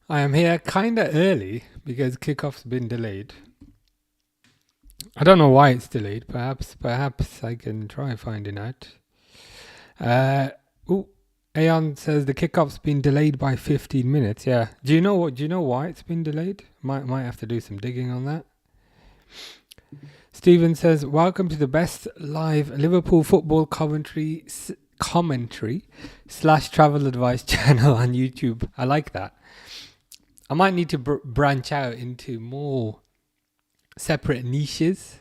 I am here kind of early because kickoff's been delayed. I don't know why it's delayed. Perhaps I can try finding out. Uh, ooh, Aeon says the kickoff's been delayed by 15 minutes. Yeah. Do you know what? Do you know why it's been delayed? Might have to do some digging on that. Stephen says, "Welcome to the best live Liverpool football commentary / travel advice channel on YouTube." I like that. I might need to branch out into more separate niches.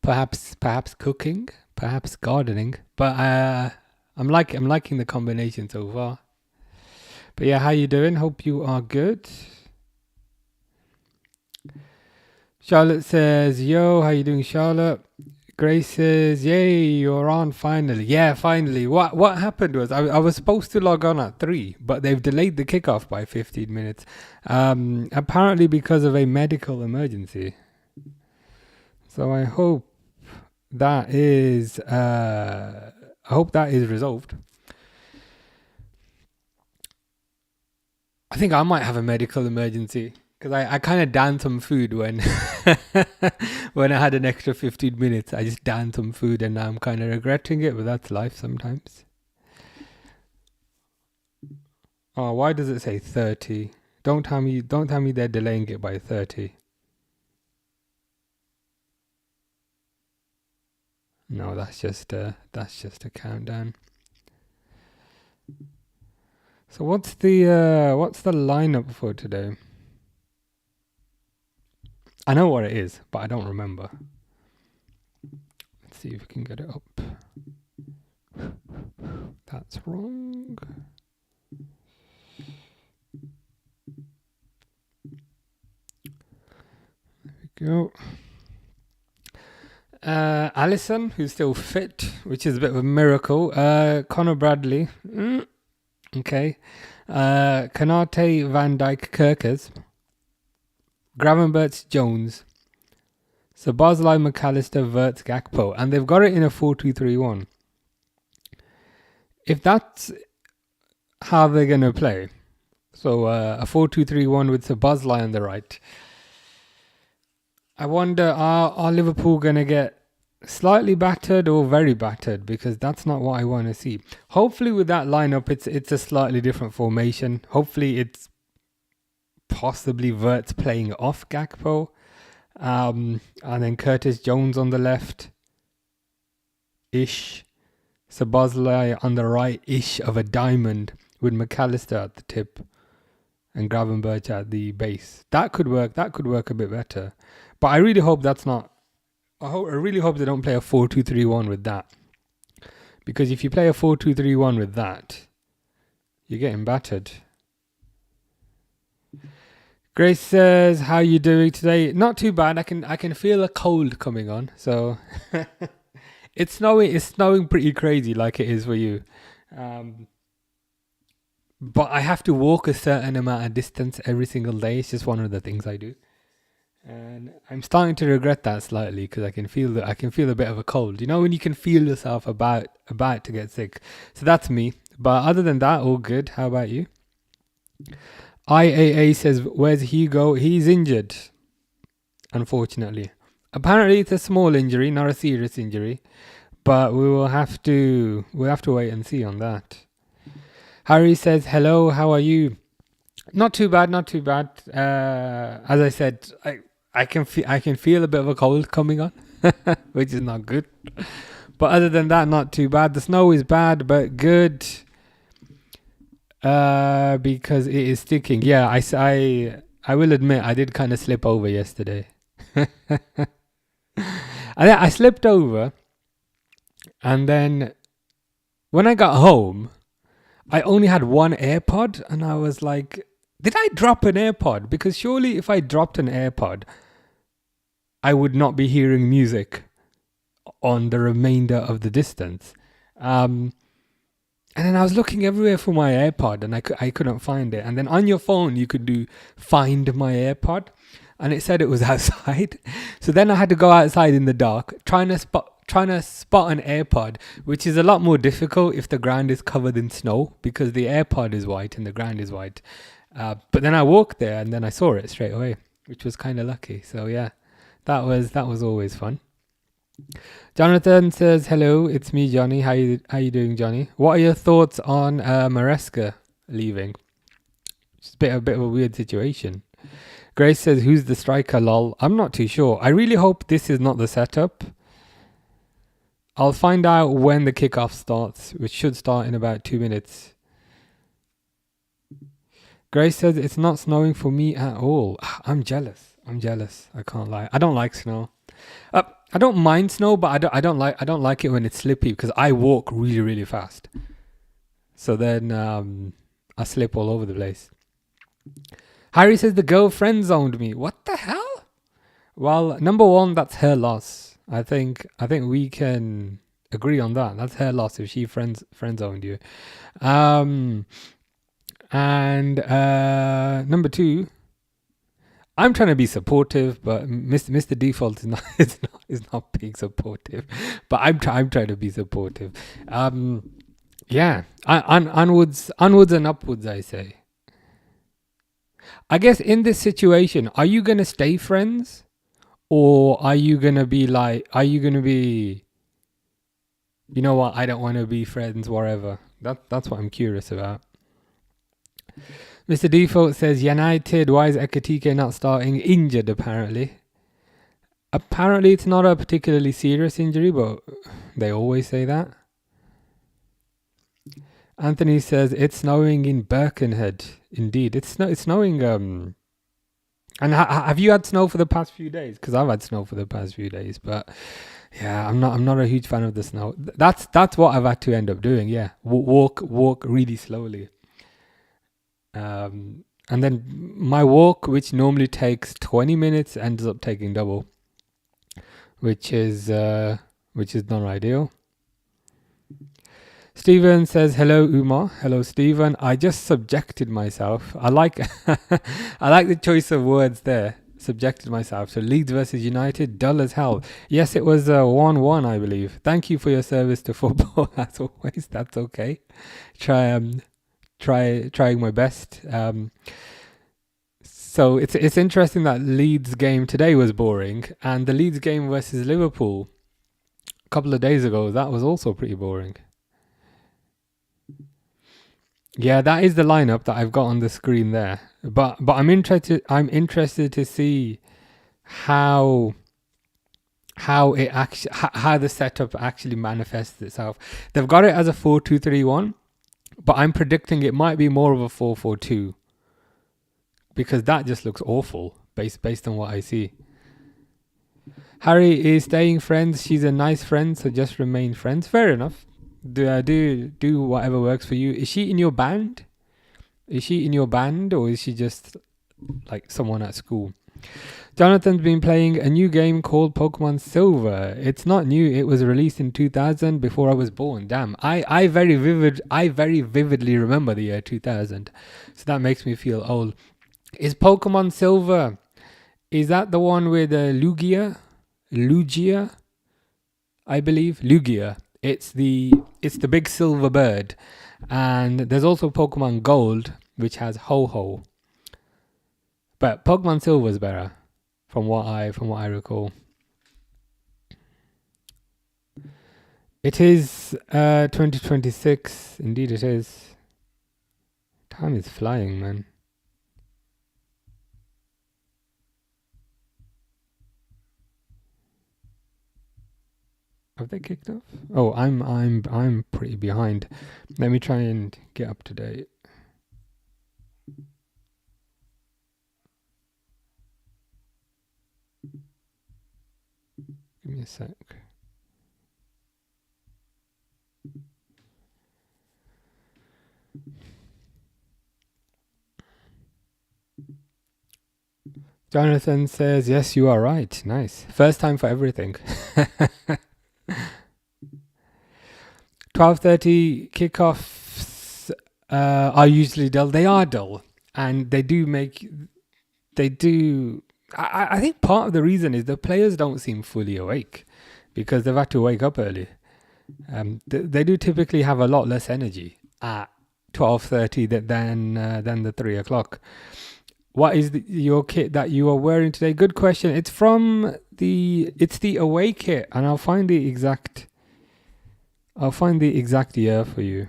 Perhaps cooking, perhaps gardening. But I'm liking the combination so far. But yeah, how you doing? Hope you are good. Charlotte says, "Yo, how you doing, Charlotte?" Grace says, "Yay, you're on finally." Yeah, finally. What happened was I was supposed to log on at 3, but they've delayed the kickoff by 15 minutes. Apparently because of a medical emergency. So I hope that is resolved. I think I might have a medical emergency. Because I kind of downed some food when when I had an extra 15 minutes. I just downed some food and now I'm kind of regretting it, but that's life sometimes. Oh, why does it say 30? Don't tell me they're delaying it by 30. No, that's just a countdown. So what's the lineup for today? I know what it is, but I don't remember. Let's see if we can get it up. That's wrong. There we go. Allison, who's still fit, which is a bit of a miracle. Connor Bradley. Okay. Kanate, Van Dijk, Kirkers. Gravenberch, Jones. Szoboszlai, McAllister, Wirtz, Gakpo. And they've got it in a 4-2-3-1. If that's how they're going to play, so a 4-2-3-1 with Szoboszlai on the right, I wonder, are Liverpool going to get slightly battered or very battered? Because that's not what I want to see. Hopefully with that lineup, it's a slightly different formation. Hopefully it's possibly Wirtz playing off Gakpo. And then Curtis Jones on the left-ish. Szoboszlai on the right-ish of a diamond with McAllister at the tip and Gravenberch at the base. That could work a bit better. But I really hope that's not... I really hope they don't play a 4-2-3-1 with that. Because if you play a 4-2-3-1 with that, you're getting battered. Grace says, "How you doing today?" Not too bad. I can feel a cold coming on. So it's snowing pretty crazy like it is for you. But I have to walk a certain amount of distance every single day. It's just one of the things I do. And I'm starting to regret that slightly because I can feel a bit of a cold. You know when you can feel yourself about to get sick. So that's me. But other than that, all good. How about you? IAA says, "Where's Hugo?" He's injured, unfortunately. Apparently it's a small injury, not a serious injury. But we'll have to wait and see on that. Harry says, "Hello, how are you?" Not too bad. As I said, I can feel a bit of a cold coming on, which is not good. But other than that, not too bad. The snow is bad, but good. Because it is sticking. Yeah, I will admit I did kind of slip over yesterday. I slipped over, and then when I got home, I only had one AirPod, and I was like, did I drop an AirPod? Because surely if I dropped an AirPod, I would not be hearing music on the remainder of the distance. And then I was looking everywhere for my AirPod and I couldn't find it. And then on your phone, you could do find my AirPod and it said it was outside. So then I had to go outside in the dark, trying to spot an AirPod, which is a lot more difficult if the ground is covered in snow because the AirPod is white and the ground is white. But then I walked there and then I saw it straight away, which was kind of lucky. So yeah, that was always fun. Jonathan says, hello, it's me, Johnny. How you doing, Johnny? What are your thoughts on Maresca leaving? It's a bit of a weird situation. Grace says, who's the striker, lol? I'm not too sure. I really hope this is not the setup. I'll find out when the kickoff starts, which should start in about 2 minutes. Grace says, it's not snowing for me at all. I'm jealous. I can't lie. I don't like snow. I don't mind snow, but I don't like it when it's slippy because I walk really, really fast. So then I slip all over the place. Harry says the girl friend zoned me. What the hell? Well, number one, that's her loss. I think we can agree on that. That's her loss if she friend zoned you. And number two, I'm trying to be supportive, but Mr. Default is not being supportive. But I'm trying to be supportive. Yeah, onwards and upwards, I say. I guess in this situation, are you gonna stay friends, or are you gonna be, you know what? I don't want to be friends, whatever. That's what I'm curious about. Mr. Default says, United, why is Ekatike not starting? Injured, apparently. Apparently, it's not a particularly serious injury, but they always say that. Anthony says, it's snowing in Birkenhead. Indeed, it's snowing. And have you had snow for the past few days? Because I've had snow for the past few days, but yeah, I'm not a huge fan of the snow. That's what I've had to end up doing. Yeah, walk really slowly. And then my walk, which normally takes 20 minutes, ends up taking double, which is not ideal. Stephen says, hello, Umar. Hello, Stephen. I just subjected myself. I like the choice of words there. Subjected myself. So Leeds versus United, dull as hell. Yes, it was 1-1, I believe. Thank you for your service to football, as always. That's okay. Trying my best. So it's interesting that Leeds game today was boring, and the Leeds game versus Liverpool a couple of days ago, that was also pretty boring. Yeah, that is the lineup that I've got on the screen there. But I'm interested to see how the setup actually manifests itself. They've got it as a 4-2-3-1, but I'm predicting it might be more of a 4-4-2 because that just looks awful based on what I see. Harry is staying friends. She's a nice friend, so just remain friends. Fair enough. Do whatever works for you. Is she in your band? Or is she just like someone at school? Jonathan's been playing a new game called Pokemon Silver. It's not new. It was released in 2000 before I was born. Damn. I very vividly remember the year 2000. So that makes me feel old. Is Pokemon Silver, is that the one with Lugia? I believe. Lugia. It's the big silver bird. And there's also Pokemon Gold, which has Ho-Ho. But Pokemon Silver is better, from what I recall. It is 2026. Indeed it is. Time is flying, man. Have they kicked off? Oh, I'm pretty behind. Let me try and get up to date. Give me a sec. Jonathan says, yes, you are right. Nice. First time for everything. 12:30 kickoffs are usually dull. They are dull. And they do. I think part of the reason is the players don't seem fully awake because they've had to wake up early. They do typically have a lot less energy at 12:30 than the 3 o'clock. What is your kit that you are wearing today? Good question. It's the away kit, and I'll find the exact year for you.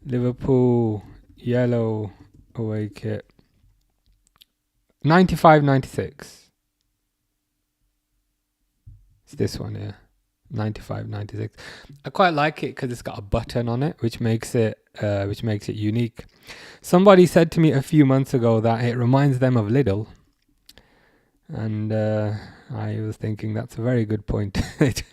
Liverpool yellow away kit. 95-96. It's this one here. 95-96. I quite like it because it's got a button on it, which makes it unique. Somebody said to me a few months ago that it reminds them of Lidl, and I was thinking that's a very good point. It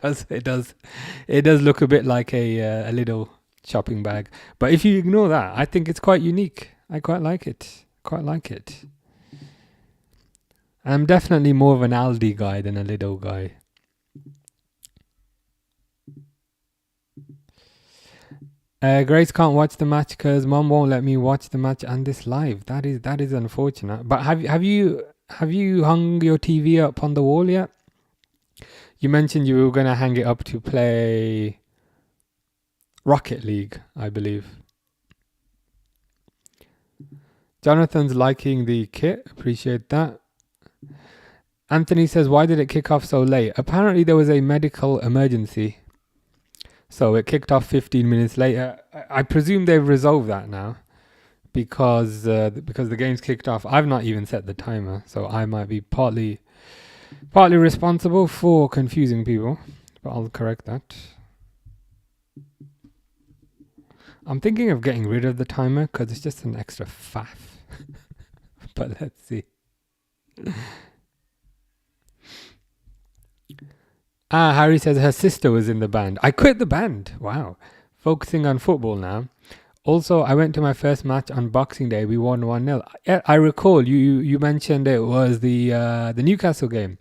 does look a bit like a Lidl shopping bag, but if you ignore that, I think it's quite unique. I quite like it. I'm definitely more of an Aldi guy than a Lidl guy. Grace can't watch the match because Mom won't let me watch the match and this live. That is unfortunate. But have you hung your TV up on the wall yet? You mentioned you were gonna hang it up to play Rocket League, I believe. Jonathan's liking the kit. Appreciate that. Anthony says, why did it kick off so late? Apparently there was a medical emergency. So it kicked off 15 minutes later. I presume they've resolved that now because the game's kicked off. I've not even set the timer, so I might be partly responsible for confusing people, but I'll correct that. I'm thinking of getting rid of the timer because it's just an extra faff. But let's see. Harry says her sister was in the band. I quit the band. Wow. Focusing on football now. Also, I went to my first match on Boxing Day. We won 1-0. I recall you mentioned it was the Newcastle game.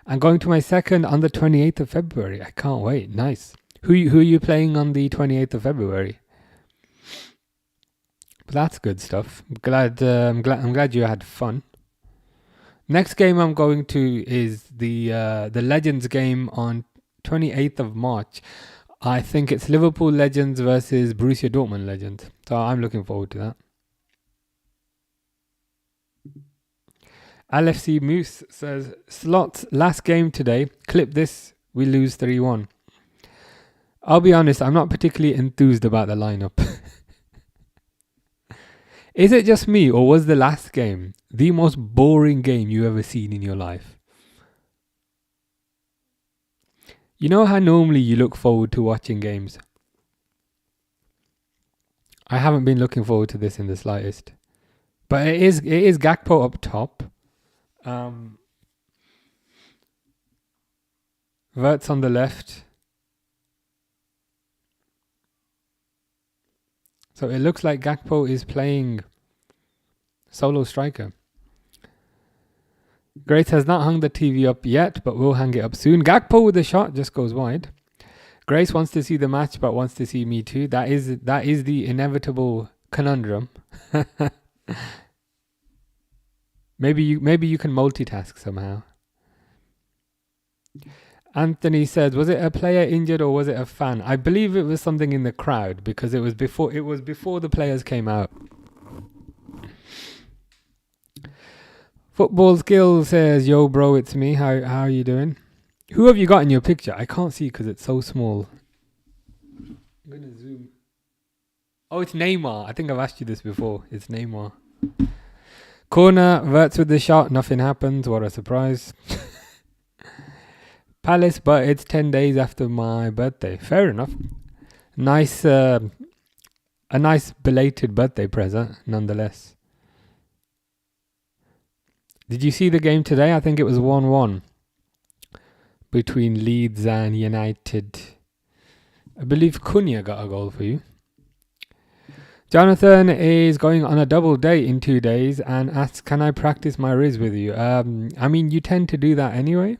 I'm going to my second on the 28th of February. I can't wait. Nice. Who are you playing on the 28th of February? But that's good stuff. I'm glad you had fun. Next game I'm going to is the Legends game on 28th of March. I think it's Liverpool Legends versus Borussia Dortmund Legends. So I'm looking forward to that. LFC Moose says, Slots, last game today. Clip this. We lose 3-1. I'll be honest, I'm not particularly enthused about the lineup. Is it just me, or was the last game the most boring game you ever seen in your life? You know how normally you look forward to watching games? I haven't been looking forward to this in the slightest. But it is Gakpo up top. Verts on the left. So it looks like Gakpo is playing solo striker. Grace has not hung the TV up yet, but will hang it up soon. Gakpo with a shot just goes wide. Grace wants to see the match, but wants to see me too. That is the inevitable conundrum. Maybe you can multitask somehow. Anthony says, was it a player injured or was it a fan? I believe it was something in the crowd because it was before the players came out. Football Skills says, yo bro, it's me. How are you doing? Who have you got in your picture? I can't see because it's so small. I'm going to zoom. Oh, it's Neymar. I think I've asked you this before. It's Neymar. Corner, Verts with the shot. Nothing happens. What a surprise. Palace, but it's 10 days after my birthday. Fair enough. Nice, a nice belated birthday present, nonetheless. Did you see the game today? I think it was 1-1 between Leeds and United. I believe Cunha got a goal for you. Jonathan is going on a double date in 2 days and asks, can I practice my Riz with you? I mean, you tend to do that anyway.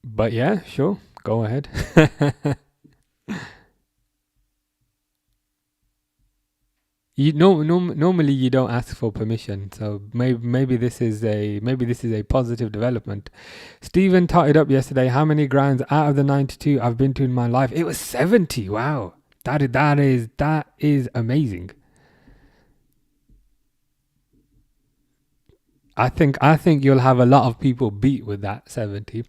But yeah, sure. Go ahead. Normally you don't ask for permission, so maybe this is a positive development. Stephen totted up yesterday. How many grounds out of the 92 I've been to in my life? It was 70. Wow, that is amazing. I think you'll have a lot of people beat with that 70.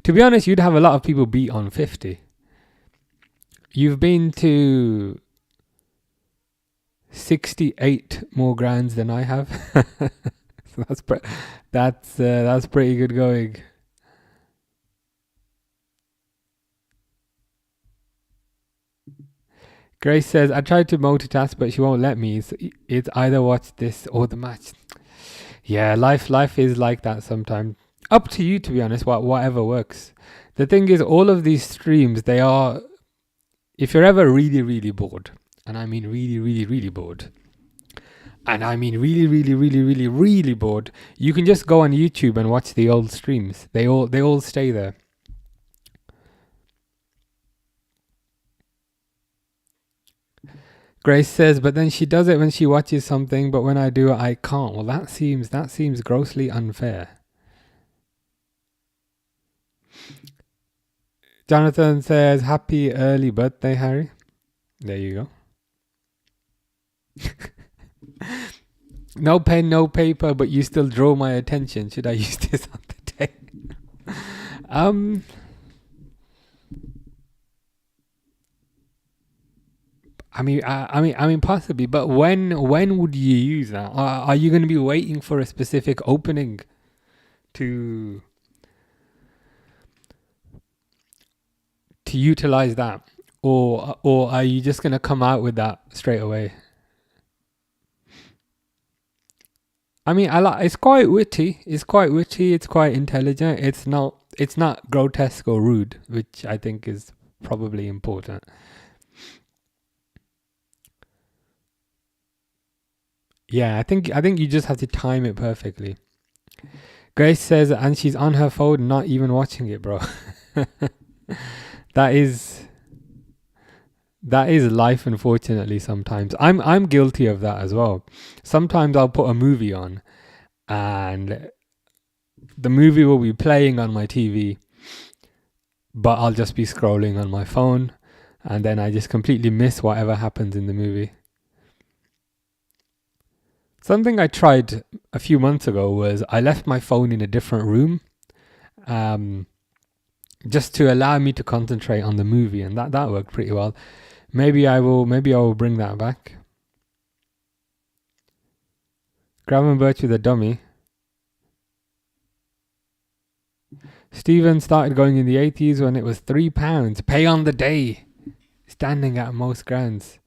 To be honest, you'd have a lot of people beat on 50. You've been to 68 more grounds than I have. So that's pretty good going. Grace says, I tried to multitask, but she won't let me. It's either watch this or the match. Yeah, life is like that sometimes. Up to you, to be honest, whatever works. The thing is, all of these streams, they are, if you're ever really, really bored, and I mean really, really, really bored, and I mean really, really, really, really, really bored, you can just go on YouTube and watch the old streams. They all stay there. Grace says, but then she does it when she watches something, but when I do it, I can't. Well, that seems grossly unfair. Jonathan says, happy early birthday, Harry. There you go. No pen, no paper, but you still draw my attention. Should I use this on the day? I mean, possibly. But when would you use that? Are you going to be waiting for a specific opening to utilize that, or are you just going to come out with that straight away? I mean, it's quite witty. It's quite intelligent. It's not grotesque or rude, which I think is probably important. Yeah, I think you just have to time it perfectly. Grace says, and she's on her phone, not even watching it, bro. That is life, unfortunately. Sometimes I'm guilty of that as well. Sometimes I'll put a movie on, and the movie will be playing on my TV, but I'll just be scrolling on my phone, and then I just completely miss whatever happens in the movie. Something I tried a few months ago was I left my phone in a different room, just to allow me to concentrate on the movie, and that worked pretty well. Maybe I will bring that back. Gravenberch with a dummy. Stephen started going in the 80s when it was £3. Pay on the day. Standing at most grounds.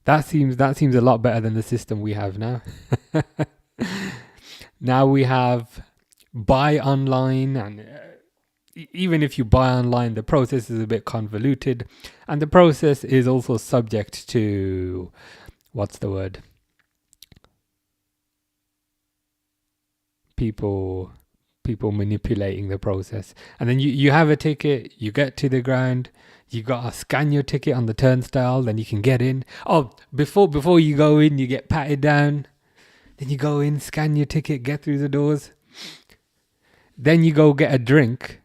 That seems a lot better than the system we have now. Now we have buy online, and even if you buy online, the process is a bit convoluted, and the process is also subject to, what's the word? People manipulating the process. And then you have a ticket, you get to the ground, you gotta scan your ticket on the turnstile, then you can get in. Oh, before you go in, you get patted down. Then you go in, scan your ticket, get through the doors. Then you go get a drink.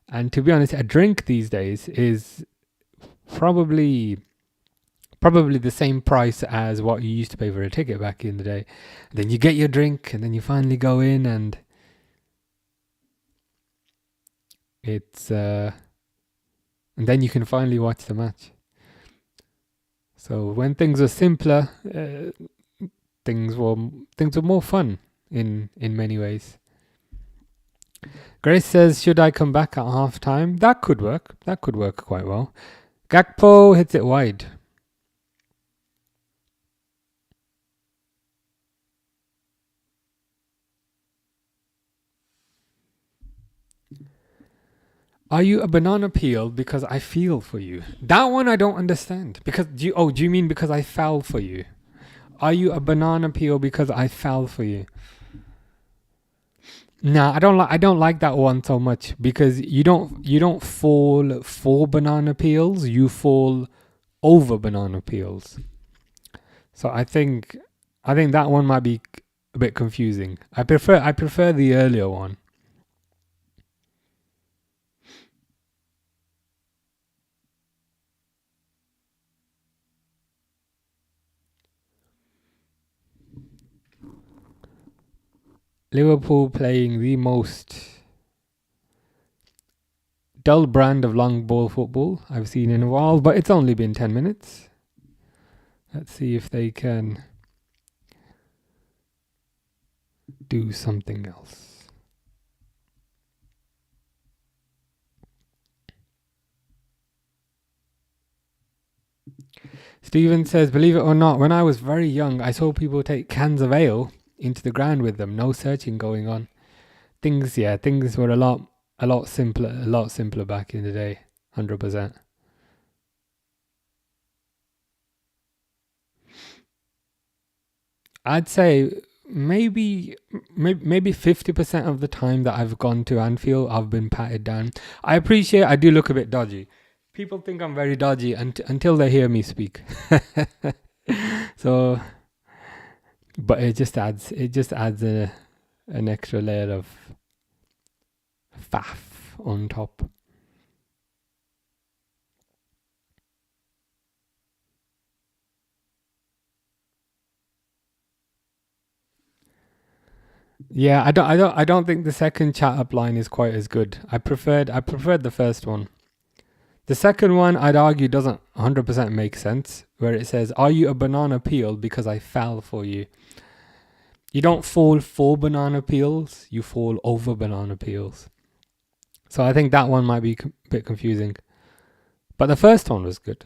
And to be honest, a drink these days is probably the same price as what you used to pay for a ticket back in the day. Then you get your drink, and then you finally go in, and and then you can finally watch the match. So when things were simpler, things were more fun in many ways. Grace says, should I come back at half time? That could work. That could work quite well. Gakpo hits it wide. Are you a banana peel because I feel for you? That one I don't understand. Because do you mean because I fell for you? Are you a banana peel because I fell for you? Nah, I don't like that one so much, because you don't fall for banana peels, you fall over banana peels. So I think that one might be a bit confusing. I prefer the earlier one. Liverpool playing the most dull brand of long ball football I've seen in a while, but it's only been 10 minutes. Let's see if they can do something else. Steven says, believe it or not, when I was very young, I saw people take cans of ale into the ground with them. No searching going on. Things were a lot simpler back in the day. 100%. I'd say maybe 50% of the time that I've gone to Anfield, I've been patted down. I appreciate I do look a bit dodgy. People think I'm very dodgy until they hear me speak. So, but it just adds an extra layer of faff on top. Yeah, I don't think the second chat up line is quite as good. I preferred the first one. The second one, I'd argue, doesn't 100% make sense, where it says, "Are you a banana peel because I fell for you?" You don't fall for banana peels, you fall over banana peels. So I think that one might be a bit confusing. But the first one was good.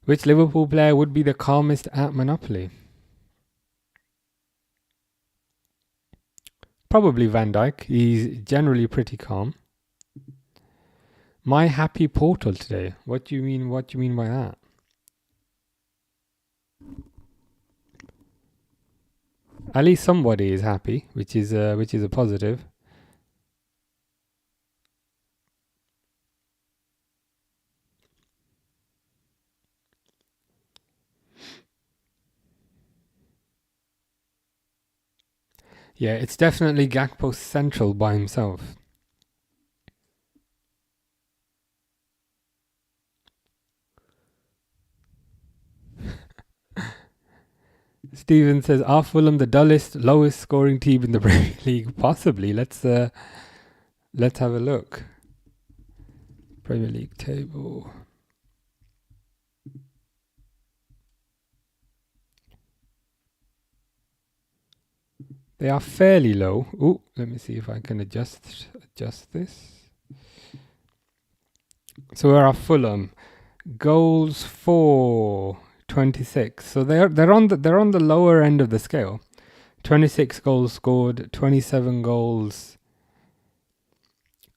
Which Liverpool player would be the calmest at Monopoly? Probably Van Dijk. He's generally pretty calm. My happy portal today. What do you mean by that? At least somebody is happy, which is a positive. Yeah, it's definitely Gakpo central by himself. Steven says, "Are Fulham the dullest, lowest scoring team in the Premier League?" Possibly. Let's have a look. Premier League table. They are fairly low. Ooh, let me see if I can adjust this. So where are Fulham? Goals for 26. So they're on the lower end of the scale. 26 goals scored, 27 goals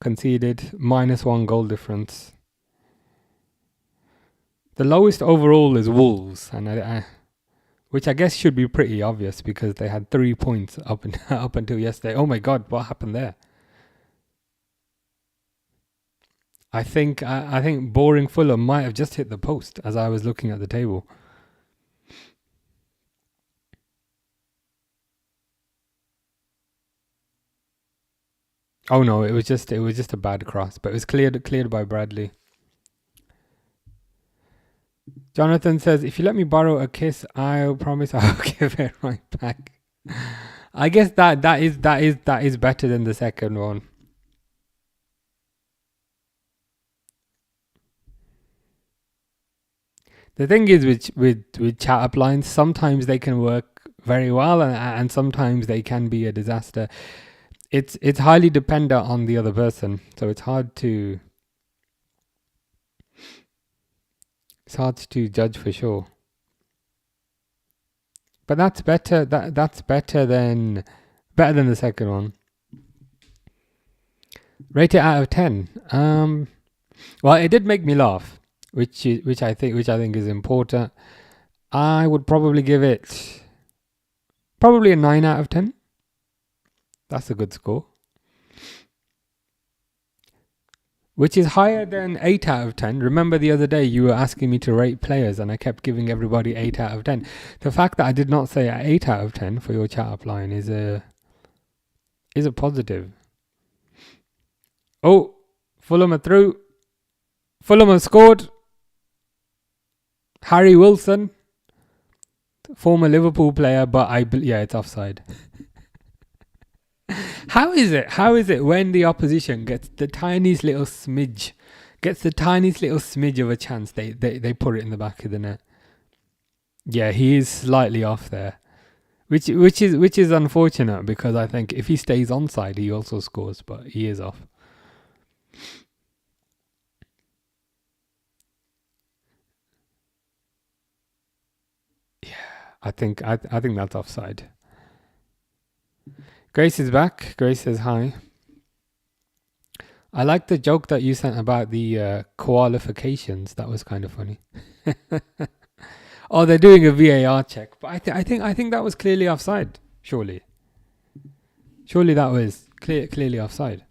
conceded, -1 goal difference. The lowest overall is Wolves, and which I guess should be pretty obvious because they had 3 points up until yesterday. Oh my God, what happened there? I think boring Fulham might have just hit the post as I was looking at the table. Oh no, it was just a bad cross, but it was cleared by Bradley. Jonathan says, "If you let me borrow a kiss, I'll promise I'll give it right back." I guess that is better than the second one. The thing is with chat up lines, sometimes they can work very well and sometimes they can be a disaster. It's highly dependent on the other person, so it's hard to judge for sure. But that's better. That's better than the second one. Rate it out of 10. Well, it did make me laugh, which I think is important. I would probably give it a 9 out of 10. That's a good score. which is higher than 8 out of 10. Remember the other day you were asking me to rate players and I kept giving everybody 8 out of 10. The fact that I did not say 8 out of 10 for your chat up line is a positive. Oh, Fulham are through. Fulham have scored. Harry Wilson, former Liverpool player, but it's offside. How is it when the opposition gets the tiniest little smidge of a chance, they put it in the back of the net? Yeah, he is slightly off there, which is unfortunate, because I think if he stays onside, he also scores, but he is off. Yeah, I think that's offside. Grace is back. Grace says hi. I like the joke that you sent about the qualifications. That was kind of funny. Oh, they're doing a VAR check, but I think that was clearly offside. Surely that was clearly offside.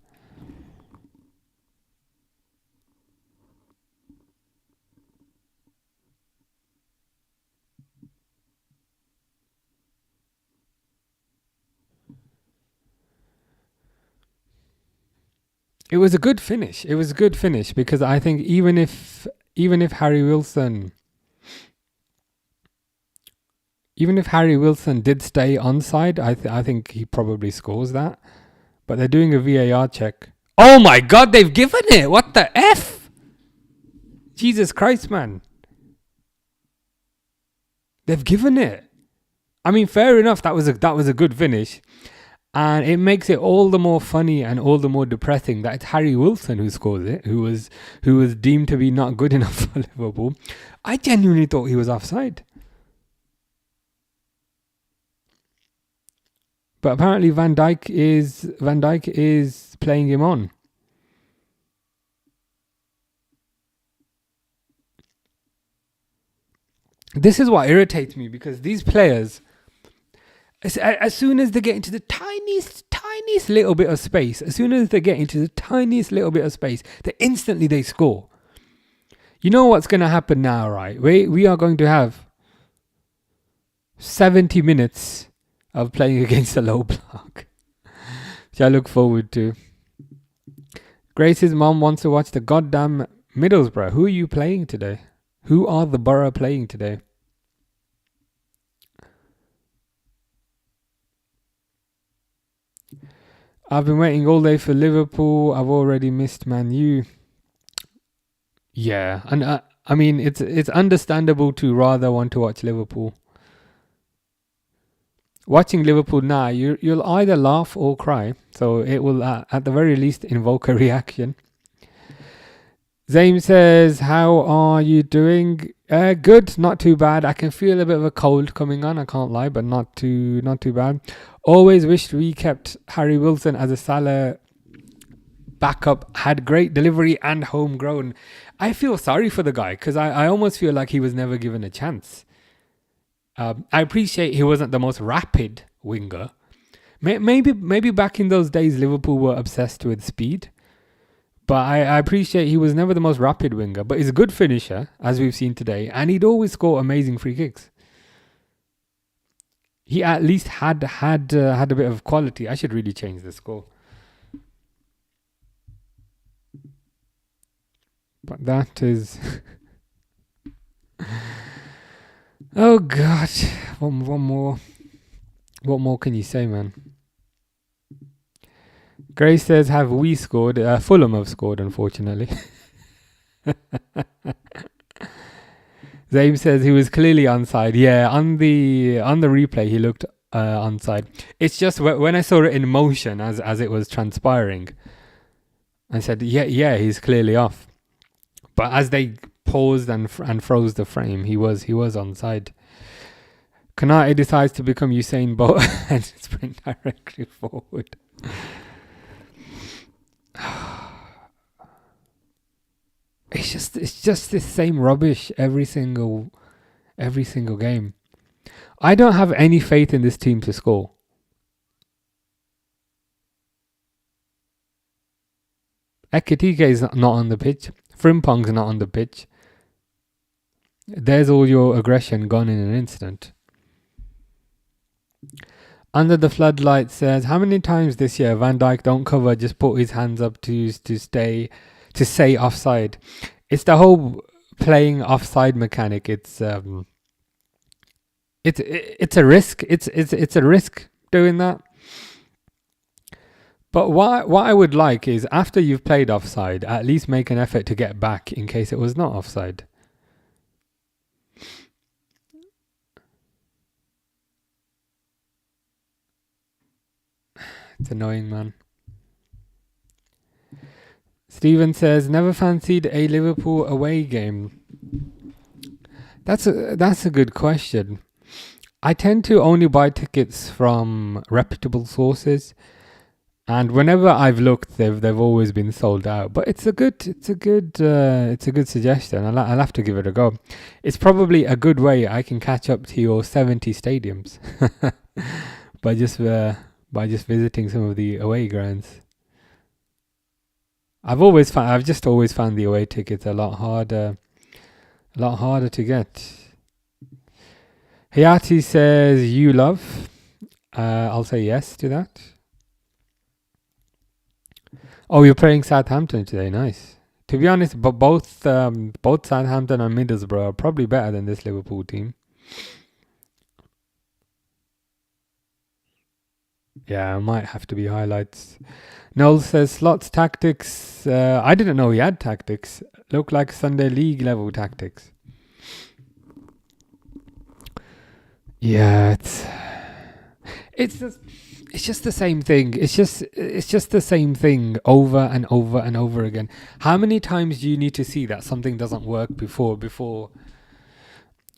It was a good finish. Because I think even if Harry Wilson did stay onside, I think he probably scores that. But they're doing a VAR check. Oh my God, they've given it! What the F? Jesus Christ, man. They've given it. I mean, fair enough. That was a good finish. And it makes it all the more funny and all the more depressing that it's Harry Wilson who scores it, who was deemed to be not good enough for Liverpool. I genuinely thought he was offside. But apparently Van Dijk is playing him on. This is what irritates me, because these players, as soon as they get into the tiniest little bit of space, they instantly score. You know what's going to happen now, right? We are going to have 70 minutes of playing against a low block, which I look forward to. Grace's mom wants to watch the goddamn Middlesbrough. Who are you playing today? Who are the Borough playing today? I've been waiting all day for Liverpool. I've already missed Man U. Yeah, and I mean, it's understandable to rather want to watch Liverpool. Watching Liverpool now, you'll either laugh or cry. So it will, at the very least, invoke a reaction. Zaim says, how are you doing? Good, not too bad. I can feel a bit of a cold coming on, I can't lie, but not too bad. Always wished we kept Harry Wilson as a Salah backup. Had great delivery and homegrown. I feel sorry for the guy, because I almost feel like he was never given a chance. I appreciate he wasn't the most rapid winger. Maybe back in those days Liverpool were obsessed with speed. But I appreciate he was never the most rapid winger, but he's a good finisher, as we've seen today, and he'd always score amazing free kicks. He at least had a bit of quality. I should really change the score. But that is... Oh God, one more. What more can you say, man? Grace says, have we scored? Fulham have scored, unfortunately. Zaim says he was clearly onside. Yeah, on the replay he looked onside. It's just when I saw it in motion as it was transpiring, I said, yeah, he's clearly off. But as they paused and froze the frame, he was onside. Kanate decides to become Usain Bolt and sprint directly forward. It's just this same rubbish every single game. I don't have any faith in this team to score. Ekitike is not on the pitch. Frimpong's not on the pitch. There's all your aggression gone in an instant. Under the Floodlight says, how many times this year Van Dijk don't cover, just put his hands up to say offside. It's the whole playing offside mechanic. It's a risk. It's a risk doing that. But what I would like is, after you've played offside, at least make an effort to get back in case it was not offside. It's annoying, man. Steven says, never fancied a Liverpool away game. That's a good question. I tend to only buy tickets from reputable sources, and whenever I've looked, they've always been sold out. But it's a good suggestion. I'll have to give it a go. It's probably a good way I can catch up to your 70 stadiums by just visiting some of the away grounds. I've just always found the away tickets a lot harder to get. Hayati says, you love. I'll say yes to that. Oh, you're playing Southampton today. Nice. To be honest, but both Southampton and Middlesbrough are probably better than this Liverpool team. Yeah, it might have to be highlights. Noel says, Slots tactics. I didn't know he had tactics. Look like Sunday League level tactics. Yeah, it's just the same thing. It's just the same thing over and over and over again. How many times do you need to see that something doesn't work before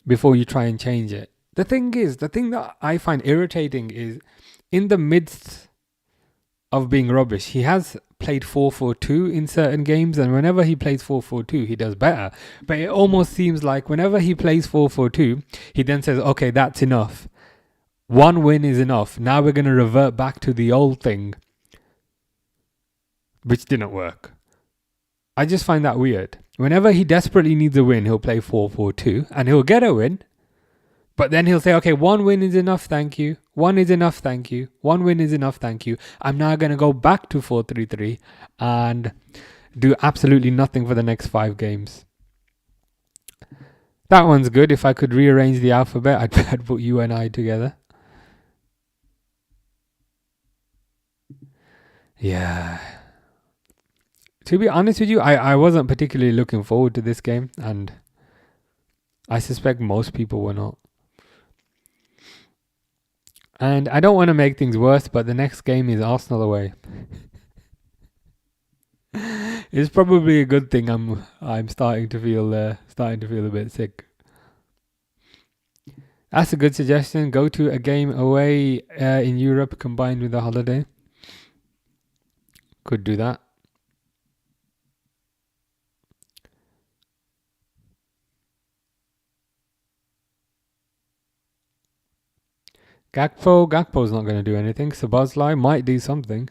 you try and change it? The thing that I find irritating is, in the midst of being rubbish, he has played 4-4-2 in certain games, and whenever he plays 4-4-2, he does better. But it almost seems like whenever he plays 4-4-2, he then says, okay, that's enough. One win is enough. Now we're going to revert back to the old thing, which didn't work. I just find that weird. Whenever he desperately needs a win, he'll play 4-4-2, and he'll get a win. But then he'll say, okay, one win is enough, thank you. One is enough, thank you. One win is enough, thank you. I'm now going to go back to 4-3-3 and do absolutely nothing for the next 5 games. That one's good. If I could rearrange the alphabet, I'd put U and I together. Yeah. To be honest with you, I wasn't particularly looking forward to this game, and I suspect most people were not. And I don't want to make things worse, but the next game is Arsenal away. It's probably a good thing I'm starting to feel a bit sick. That's a good suggestion. Go to a game away in Europe combined with a holiday. Could do that. Gakpo's not going to do anything. Szoboszlai might do something.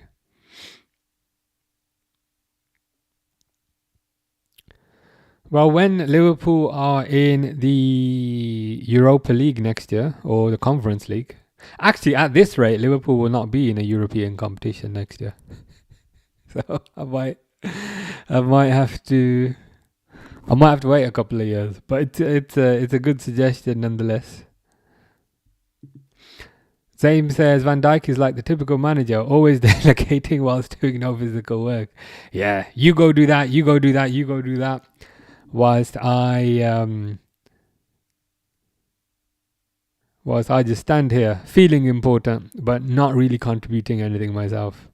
Well, when Liverpool are in the Europa League next year, or the Conference League, actually at this rate, Liverpool will not be in a European competition next year. So I might have to wait a couple of years, but it's a good suggestion nonetheless. Zame says, Van Dijk is like the typical manager, always delegating whilst doing no physical work. Yeah, you go do that, you go do that, you go do that. Whilst I just stand here feeling important, but not really contributing anything myself.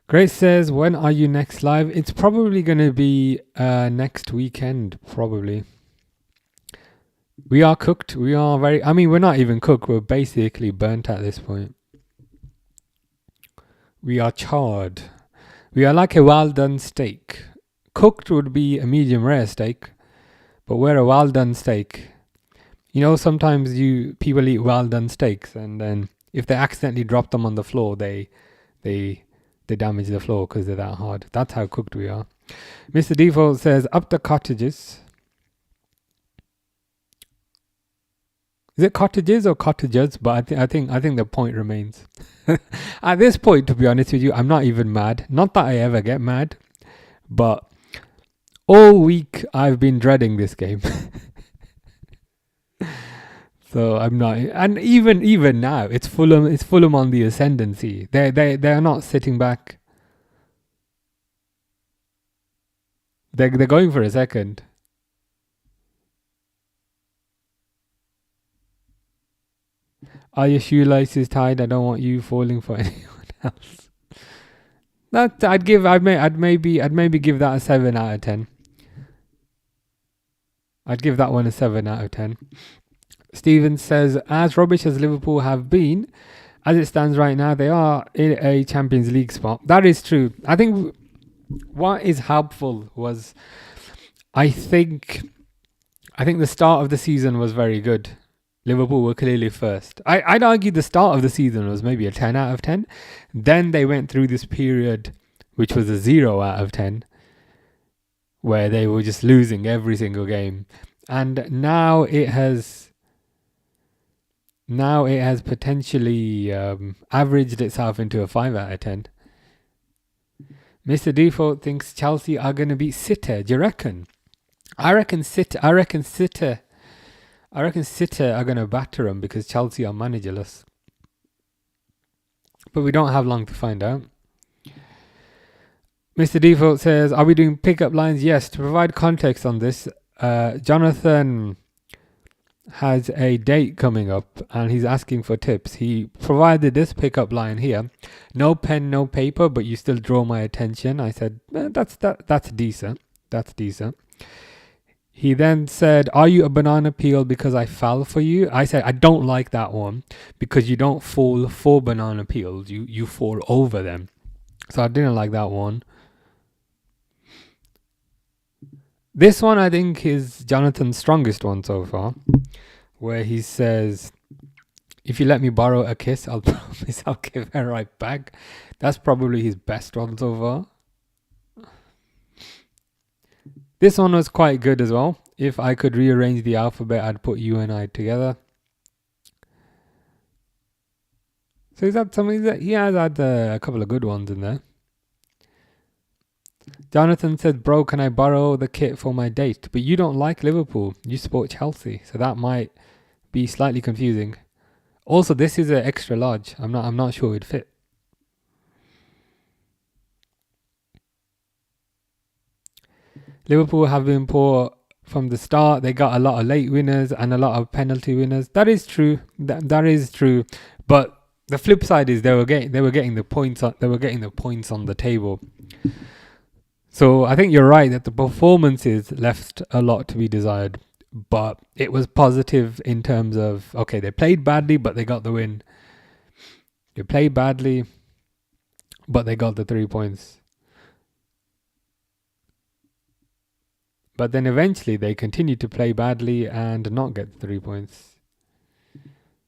Grace says, when are you next live? It's probably going to be next weekend, probably. We are cooked. We are we're not even cooked. We're basically burnt at this point. We are charred. We are like a well done steak, Cooked would be a medium rare steak, but we're a well done steak. You know, sometimes people eat well done steaks, and then if they accidentally drop them on the floor, they damage the floor because they're that hard. That's how cooked we are. Mr. Default says up the cottages. Is it cottages or cottagers? But I think the point remains. At this point, to be honest with you, I'm not even mad. Not that I ever get mad, but all week I've been dreading this game. So I'm not, and even now it's Fulham on the ascendancy. They're not sitting back. They're going for a second. Are your shoelaces tied? I don't want you falling for anyone else. That I'd maybe give that a 7 out of 10. I'd give that one a 7 out of 10. Steven says, as rubbish as Liverpool have been, as it stands right now, they are in a Champions League spot. That is true. I think what is helpful was, I think the start of the season was very good. Liverpool were clearly first. I'd argue the start of the season was maybe a 10 out of 10. Then they went through this period, which was a 0 out of 10, where they were just losing every single game. And now it has potentially averaged itself into a 5 out of 10. Mr. Default thinks Chelsea are going to beat City. Do you reckon? I reckon City are going to batter them because Chelsea are managerless. But we don't have long to find out. Mr. Default says, are we doing pickup lines? Yes. To provide context on this, Jonathan has a date coming up and he's asking for tips. He provided this pickup line here. No pen, no paper, but you still draw my attention. I said, that's decent. That's decent. He then said, are you a banana peel because I fell for you? I said, I don't like that one because you don't fall for banana peels. You fall over them. So I didn't like that one. This one I think is Jonathan's strongest one so far, where he says, if you let me borrow a kiss, I'll promise I'll give her right back. That's probably his best one so far. This one was quite good as well. If I could rearrange the alphabet, I'd put you and I together. So is that something that he has had a couple of good ones in there. Jonathan said, bro, can I borrow the kit for my date? But you don't like Liverpool. You support Chelsea. So that might be slightly confusing. Also, this is an extra large. I'm not sure it'd fit. Liverpool have been poor from the start. They got a lot of late winners and a lot of penalty winners. That is true. That is true. But the flip side is they were getting the points. They were getting the points on the table. So I think you're right that the performances left a lot to be desired. But it was positive in terms of, okay, they played badly, but they got the win. They played badly, but they got the 3 points. But then eventually they continued to play badly and not get 3 points.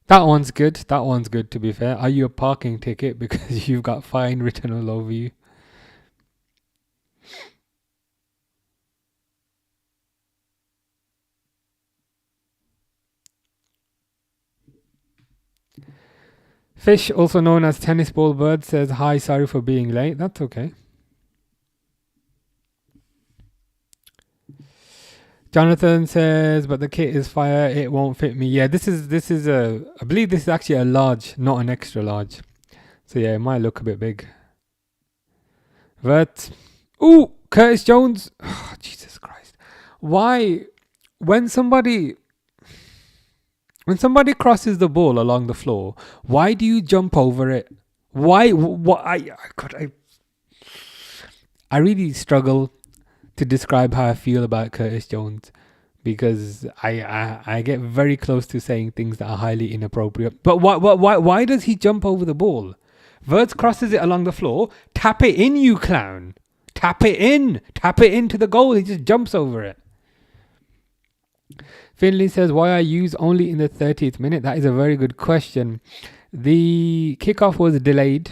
That one's good. That one's good, to be fair. Are you a parking ticket because you've got fine written all over you? Fish, also known as Tennis Ball Bird, says, hi, sorry for being late. That's okay. Jonathan says, but the kit is fire. It won't fit me. Yeah, this is I believe this is actually a large, not an extra large. So yeah, it might look a bit big. But, ooh, Curtis Jones. Oh, Jesus Christ. Why, when somebody crosses the ball along the floor, why do you jump over it? Why? I really struggle to describe how I feel about Curtis Jones, because I get very close to saying things that are highly inappropriate. But why does he jump over the ball? Verts crosses it along the floor. Tap it in, you clown. Tap it in. Tap it into the goal. He just jumps over it. Finley says, why are used only in the 30th minute? That is a very good question. The kickoff was delayed.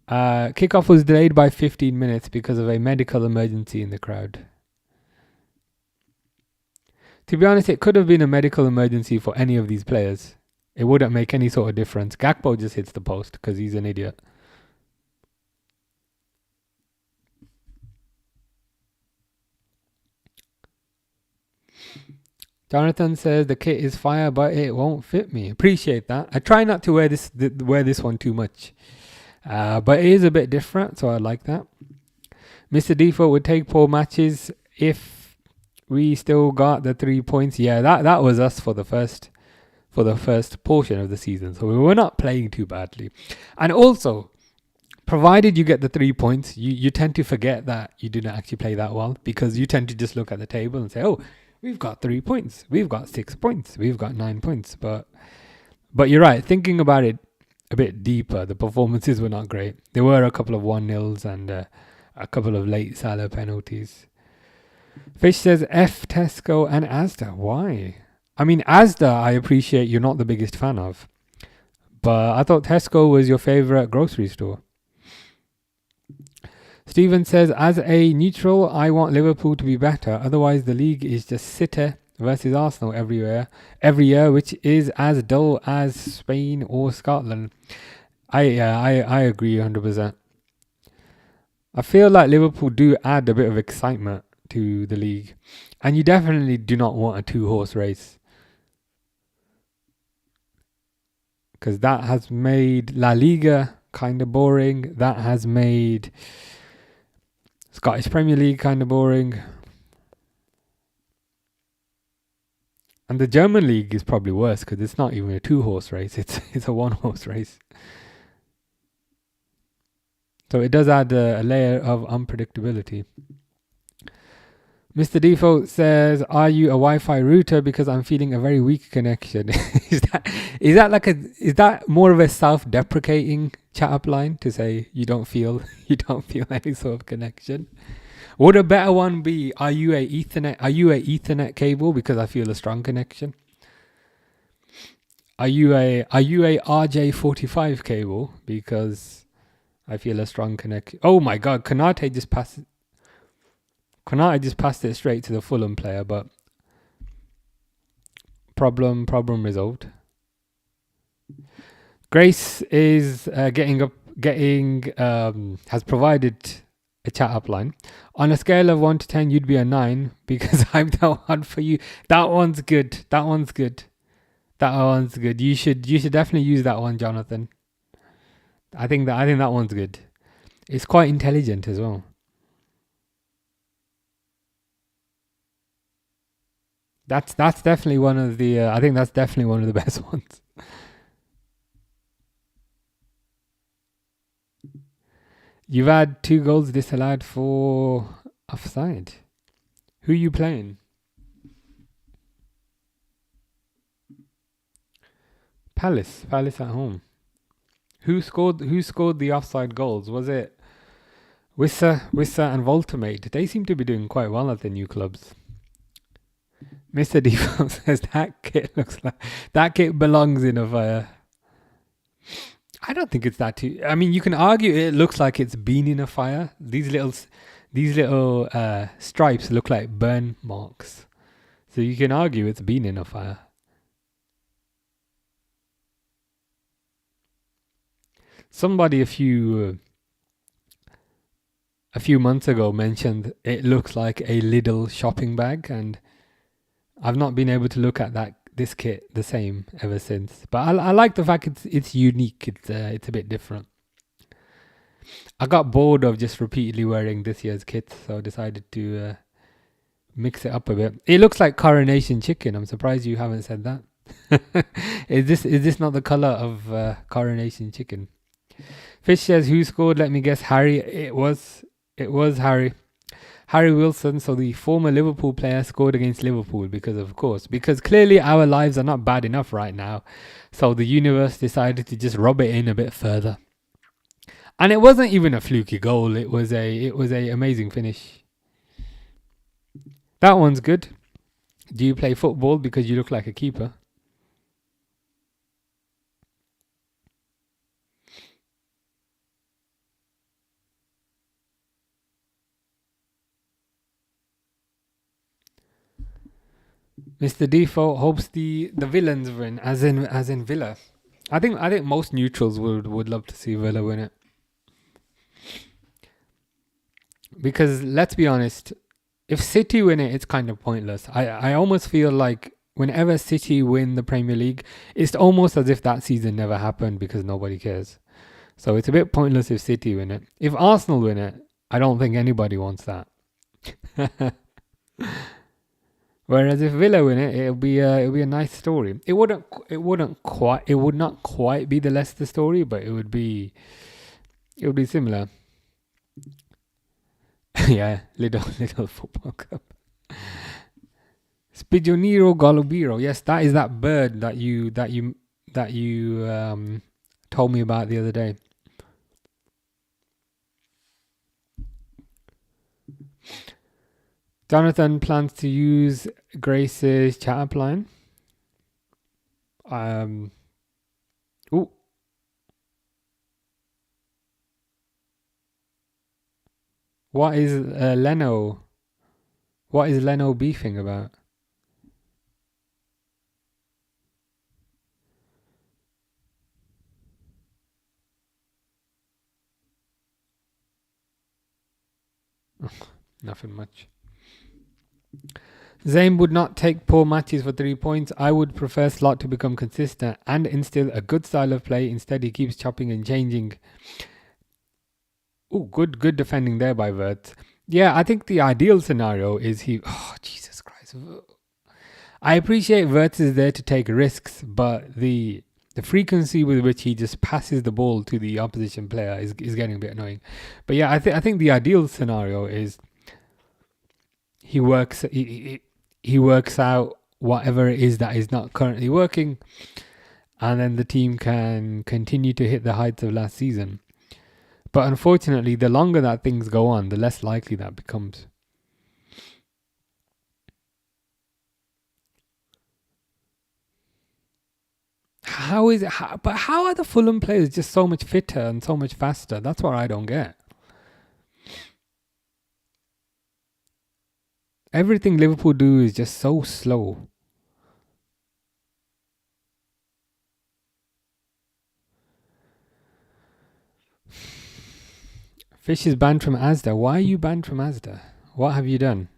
Kickoff was delayed by 15 minutes because of a medical emergency in the crowd. To be honest, it could have been a medical emergency for any of these players. It wouldn't make any sort of difference. Gakpo just hits the post because he's an idiot. Jonathan says the kit is fire, but it won't fit me. Appreciate that. I try not to wear this one too much, but it is a bit different, so I like that. Mr. Default would take poor matches if we still got the 3 points. Yeah, that was us for the first portion of the season, so we were not playing too badly. And also, provided you get the 3 points, you tend to forget that you didn't actually play that well, because you tend to just look at the table and say, oh, we've got 3 points, we've got 6 points, we've got 9 points. But you're right, thinking about it a bit deeper, the performances were not great. There were a couple of 1-0s and a couple of late Salah penalties. Fish says F Tesco and Asda. Why? I mean, Asda I appreciate you're not the biggest fan of, but I thought Tesco was your favourite grocery store. Stephen says, as a neutral, I want Liverpool to be better. Otherwise, the league is just City versus Arsenal every year, which is as dull as Spain or Scotland. I agree 100%. I feel like Liverpool do add a bit of excitement to the league, and you definitely do not want a 2-horse race, because that has made La Liga kind of boring. That has made Scottish Premier League kind of boring. And the German league is probably worse because it's not even a 2-horse race. It's a 1-horse race. So it does add a layer of unpredictability. Mr. Default says, are you a Wi-Fi router? Because I'm feeling a very weak connection. is that more of a self-deprecating chat up line to say you don't feel any sort of connection? Would a better one be, are you a Ethernet cable? Because I feel a strong connection. Are you a RJ45 cable? Because I feel a strong connection. Oh my God, Konate just passed it straight to the Fulham player, but problem resolved. Grace is has provided a chat up line. On a scale of 1 to 10, you'd be a 9 because I'm the one for you. That one's good. You should definitely use that one, Jonathan. I think that one's good. It's quite intelligent as well. That's definitely one of the. I think that's definitely one of the best ones. You've had 2 goals disallowed for offside. Who are you playing? Palace at home. Who scored the offside goals? Was it Wissa and Voltamate? They seem to be doing quite well at their new clubs. Mr. Default says that kit belongs in a fire. I don't think it's that too. I mean, you can argue it looks like it's been in a fire. These little stripes look like burn marks, so you can argue it's been in a fire. Somebody a few months ago mentioned it looks like a Lidl shopping bag, and I've not been able to look at this kit the same ever since. But I like the fact it's unique. It's a bit different. I got bored of just repeatedly wearing this year's kit, so I decided to mix it up a bit. It looks like Coronation Chicken. I'm surprised you haven't said that. Is this not the color of Coronation Chicken? Fish says, who scored? Let me guess, Harry. It was Harry. Harry Wilson, so the former Liverpool player, scored against Liverpool because clearly our lives are not bad enough right now. So the universe decided to just rub it in a bit further. And it wasn't even a fluky goal. It was a amazing finish. That one's good. Do you play football because you look like a keeper? Mr. Default hopes the villains win, as in Villa. I think most neutrals would love to see Villa win it. Because let's be honest, if City win it, it's kind of pointless. I almost feel like whenever City win the Premier League, it's almost as if that season never happened because nobody cares. So it's a bit pointless if City win it. If Arsenal win it, I don't think anybody wants that. Whereas if Villa win it, it'll be a nice story. It would not quite be the Leicester story, but it would be similar. Yeah, little football club. Spigonero Golubiro. Yes, that is that bird that you told me about the other day. Jonathan plans to use Grace's chat up line. Ooh. What is Leno? What is Leno beefing about? Nothing much. Zayn would not take poor matches for 3 points. I would prefer Slot to become consistent and instill a good style of play. Instead, he keeps chopping and changing. Oh, good defending there by Wirtz. Yeah, I think the ideal scenario is he... Oh, Jesus Christ. I appreciate Wirtz is there to take risks, but the frequency with which he just passes the ball to the opposition player is getting a bit annoying. But yeah, I think the ideal scenario is he works out whatever it is that is not currently working, and then the team can continue to hit the heights of last season. But unfortunately, the longer that things go on, the less likely that becomes. How are the Fulham players just so much fitter and so much faster? That's what I don't get. Everything Liverpool do is just so slow. Fish is banned from Asda. Why are you banned from Asda? What have you done?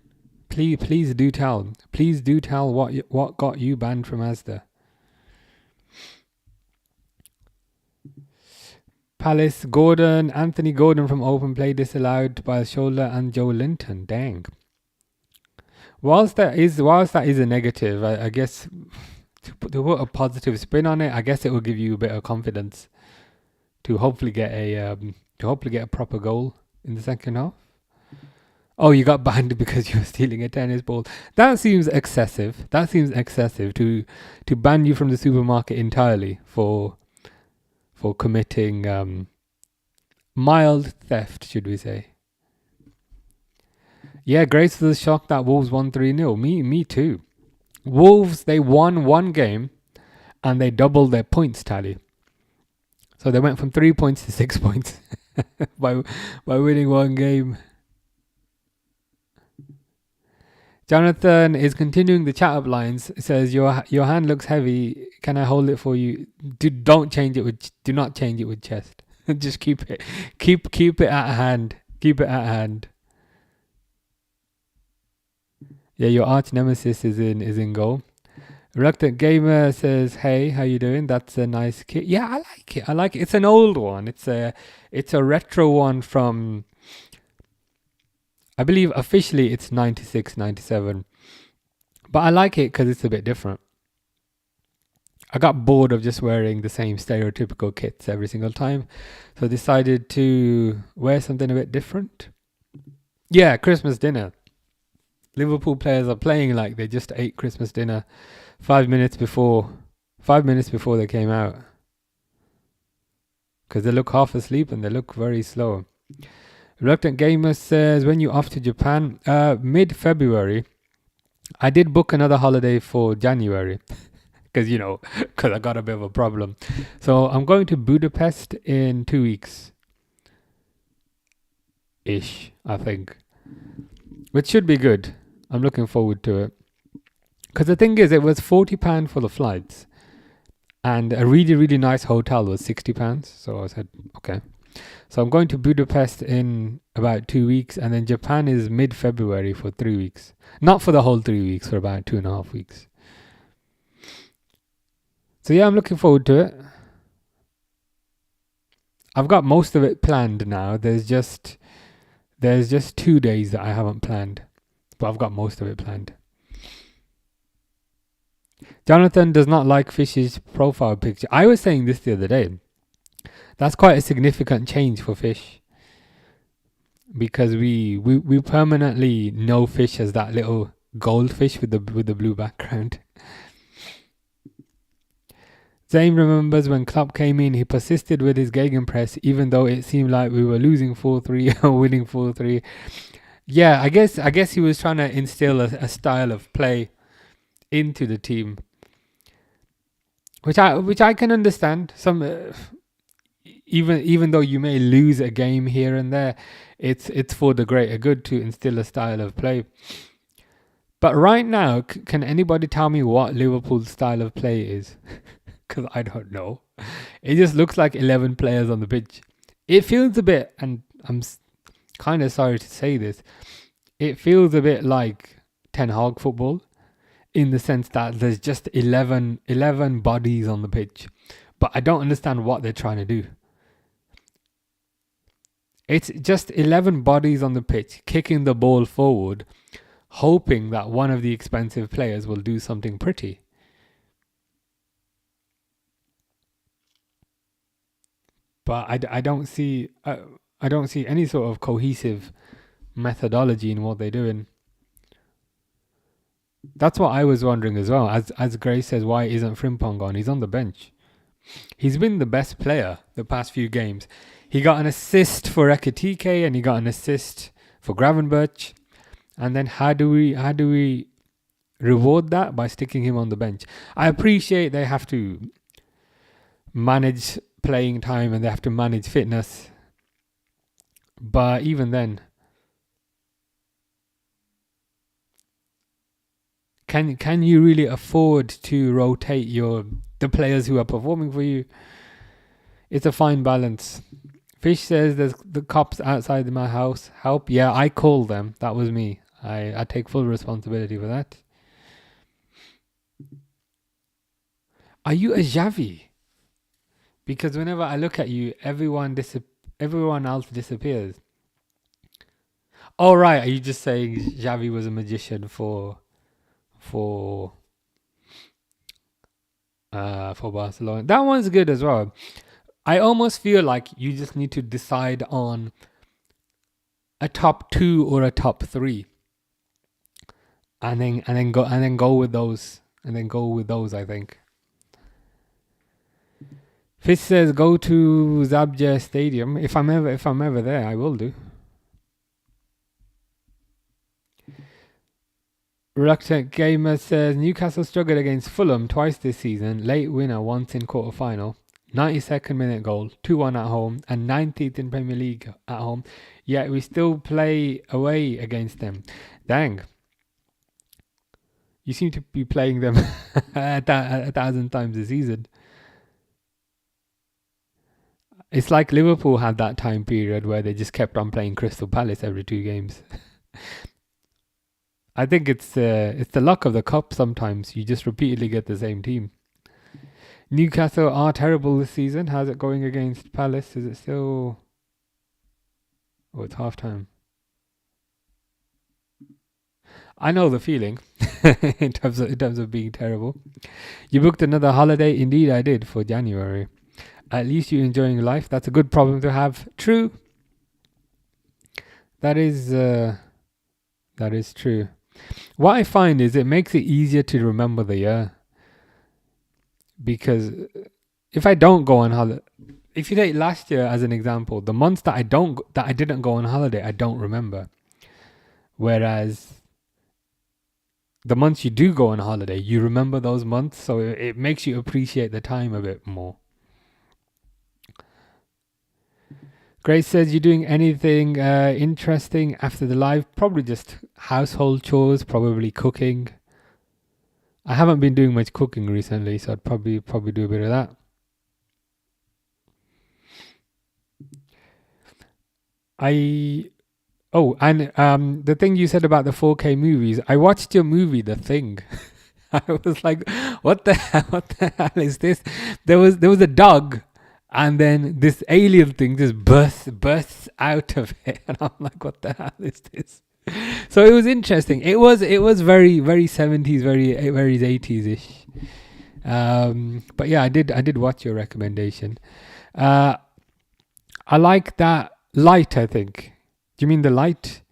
Please do tell. Please do tell what got you banned from Asda. Palace, Anthony Gordon from open play disallowed by shoulder and Joe Linton. Dang. Whilst that is a negative, I guess to put a positive spin on it, I guess it will give you a bit of confidence to hopefully get a proper goal in the second half. Oh, you got banned because you were stealing a tennis ball. That seems excessive. To ban you from the supermarket entirely for committing mild theft, should we say. Yeah, Grace was shocked that Wolves won 3-0. Me too. Wolves, they won one game and they doubled their points tally. So they went from 3 points to 6 points by winning one game. Jonathan is continuing the chat up lines. It says your hand looks heavy. Can I hold it for you? Do not change it with chest. Just keep it at hand. Keep it at hand. Yeah, your arch nemesis is in goal. Reluctant Gamer says, "Hey, how you doing? That's a nice kit." Yeah, I like it. It's an old one. It's a retro one from, I believe officially it's 96, 97. But I like it because it's a bit different. I got bored of just wearing the same stereotypical kits every single time, so I decided to wear something a bit different. Yeah, Christmas dinner. Liverpool players are playing like they just ate Christmas dinner 5 minutes before they came out. because they look half asleep and they look very slow. Reluctant Gamer says, when you off to Japan? Mid-February. I did book another holiday for January because I got a bit of a problem. So I'm going to Budapest in 2 weeks ish, I think, which should be good. I'm looking forward to it. Because the thing is, it was £40 for the flights, and a really, really nice hotel was £60. So I said, okay. So I'm going to Budapest in about 2 weeks, and then Japan is mid-February for 3 weeks. Not for the whole 3 weeks, for about 2.5 weeks. So yeah, I'm looking forward to it. I've got most of it planned now. There's just 2 days that I haven't planned, but I've got most of it planned. Jonathan does not like Fish's profile picture. I was saying this the other day. That's quite a significant change for Fish, because we permanently know Fish as that little goldfish with the blue background. Zane remembers when Klopp came in, he persisted with his gegenpress even though it seemed like we were losing 4-3 or winning 4-3. Yeah, I guess he was trying to instill a style of play into the team, which I can understand. Even though you may lose a game here and there, it's for the greater good to instill a style of play. But right now, can anybody tell me what Liverpool's style of play is? Because I don't know. It just looks like 11 players on the pitch. It feels a bit, and I'm kind of sorry to say this, it feels a bit like Ten Hag football, in the sense that there's just 11 bodies on the pitch. But I don't understand what they're trying to do. It's just 11 bodies on the pitch, kicking the ball forward, hoping that one of the expensive players will do something pretty. But I don't see any sort of cohesive methodology in what they're doing. That's what I was wondering as well. As Gray says, why isn't Frimpong on? He's on the bench. He's been the best player the past few games. He got an assist for Ekitike and he got an assist for Gravenberch. And then how do we reward that? By sticking him on the bench. I appreciate they have to manage playing time and they have to manage fitness. But even then, can you really afford to rotate the players who are performing for you? It's a fine balance. Fish says there's the cops outside my house. Help. Yeah, I called them. That was me. I take full responsibility for that. Are you a Xavi? Because whenever I look at you, everyone else disappears. Oh right, are you just saying Xavi was a magician for Barcelona? That one's good as well. I almost feel like you just need to decide on a top 2 or a top 3, and then go with those. I think. Fish says go to Zabja Stadium. If I'm ever there, I will do. Reluctant Gamer says Newcastle struggled against Fulham twice this season. Late winner once in quarter-final. 92nd minute goal, 2-1 at home, and 90th in Premier League at home. Yet we still play away against them. Dang. You seem to be playing them a 1,000 times a season. It's like Liverpool had that time period where they just kept on playing Crystal Palace every 2 games. I think it's the luck of the cup sometimes. You just repeatedly get the same team. Newcastle are terrible this season. How's it going against Palace? Is it still... Oh, it's half-time. I know the feeling in terms of being terrible. You booked another holiday? Indeed, I did, for January. At least you're enjoying life. That's a good problem to have. True. That is true. What I find is it makes it easier to remember the year. Because if I don't go on holiday, if you take last year as an example, the months that I didn't go on holiday, I don't remember. Whereas the months you do go on holiday, you remember those months, so it makes you appreciate the time a bit more. Grace says, you're doing anything interesting after the live? Probably just household chores, probably cooking. I haven't been doing much cooking recently, so I'd probably do a bit of that. And the thing you said about the 4K movies, I watched your movie, The Thing. I was like, what the hell is this? There was a dog, and then this alien thing just bursts out of it, and I'm like, what the hell is this? So it was interesting. It was very 70s, very 80s ish. But yeah, I did watch your recommendation. I like that light, I think. Do you mean the light?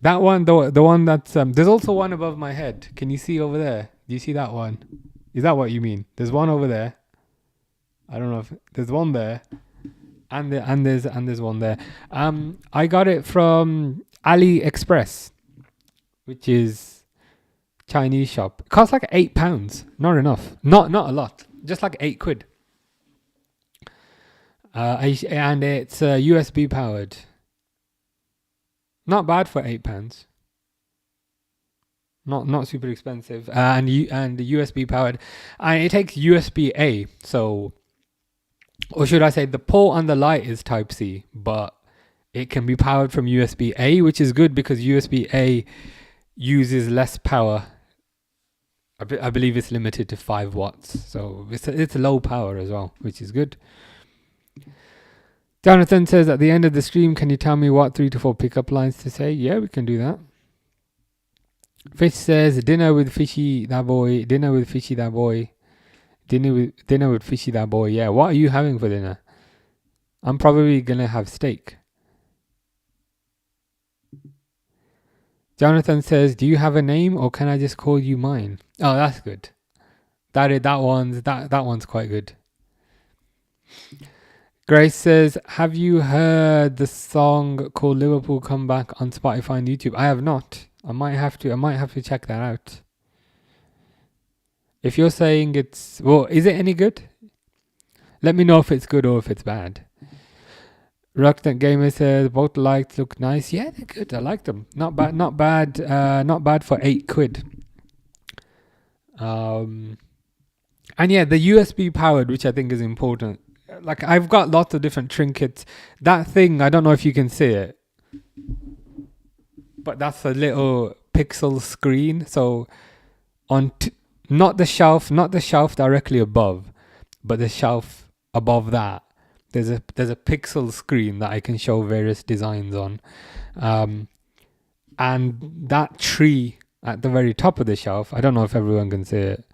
That one, the one that's there's also one above my head. Can you see over there? Do you see that one? Is that what you mean? There's one over there. I don't know if there's one there, and there's one there. I got it from AliExpress, which is Chinese shop. It costs like £8. Not enough. Not a lot. Just like £8. And it's USB powered. Not bad for £8. Not super expensive. And USB powered, and it takes USB A. So, or should I say, the port on the light is Type C, but it can be powered from USB A, which is good because USB A uses less power. I believe it's limited to 5 watts, so it's low power as well, which is good. Jonathan says, at the end of the stream, can you tell me what 3 to 4 pickup lines to say? Yeah, we can do that. Fish says, dinner with fishy that boy. Dinner with fishy that boy. Dinner with fishy that boy. Yeah, what are you having for dinner? I'm probably gonna have steak. Jonathan says, do you have a name or can I just call you mine? Oh, that's good. That one's quite good. Grace says, have you heard the song called Liverpool Comeback on Spotify and YouTube? I have not. I might have to check that out. If you're saying is it any good? Let me know if it's good or if it's bad. Reluctant Gamer says, both lights look nice. Yeah, they're good. I like them. Not bad for £8. And yeah, the USB powered, which I think is important. Like, I've got lots of different trinkets. That thing, I don't know if you can see it, but that's a little pixel screen. So on not the shelf directly above, but the shelf above that, there's a pixel screen that I can show various designs on. And that tree at the very top of the shelf, I don't know if everyone can see it.